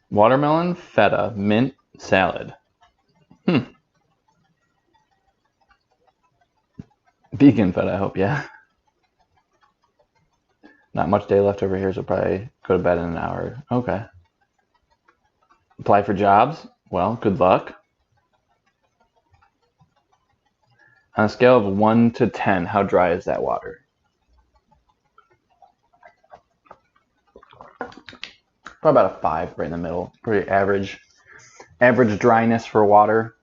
Watermelon, feta, mint, salad. Vegan feta, I hope, yeah. Not much day left over here, so probably go to bed in an hour. Okay. Apply for jobs? Well, good luck. On a scale of 1 to 10, how dry is that water? Probably about a 5 right in the middle. Pretty average dryness for water.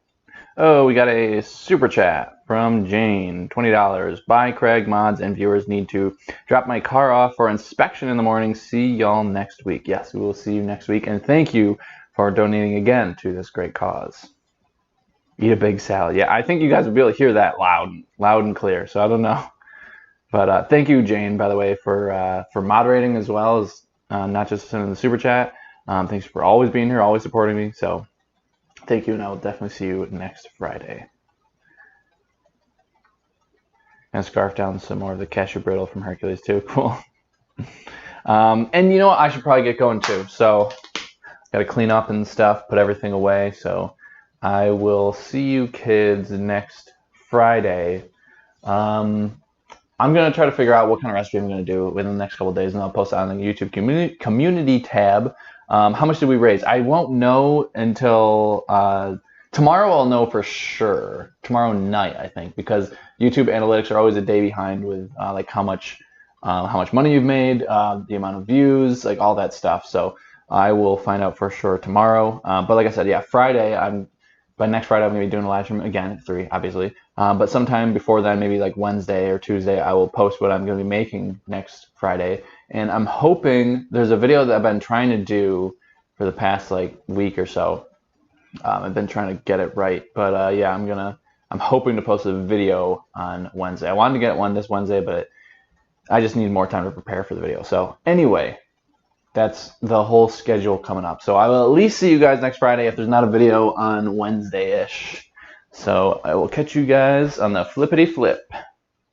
Oh, we got a super chat from Jane, $20. Bye, Craig. Mods and viewers need to drop my car off for inspection in the morning. See y'all next week. Yes, we will see you next week. And thank you for donating again to this great cause. Eat a big salad. Yeah, I think you guys will be able to hear that loud and clear. So I don't know. But thank you, Jane, by the way, for moderating as well as not just sending the super chat. Thanks for always being here, always supporting me. So thank you, and I will definitely see you next Friday. And scarf down some more of the cashew brittle from Hercules too. Cool. And you know what? I should probably get going too. So got to clean up and stuff, put everything away. So I will see you kids next Friday. I'm going to try to figure out what kind of recipe I'm going to do within the next couple of days, and I'll post it on the YouTube community tab. How much did we raise? I won't know until tomorrow. I'll know for sure. Tomorrow night, I think, because YouTube analytics are always a day behind with like how much money you've made, the amount of views, like all that stuff. So I will find out for sure tomorrow. But like I said, yeah, Friday, by next Friday, I'm going to be doing a live stream again at 3, obviously. But sometime before then, maybe like Wednesday or Tuesday, I will post what I'm going to be making next Friday. And I'm hoping there's a video that I've been trying to do for the past like week or so. I've been trying to get it right. But yeah, I'm hoping to post a video on Wednesday. I wanted to get one this Wednesday, but I just need more time to prepare for the video. So anyway, that's the whole schedule coming up. So I will at least see you guys next Friday if there's not a video on Wednesday-ish. So I will catch you guys on the flippity flip.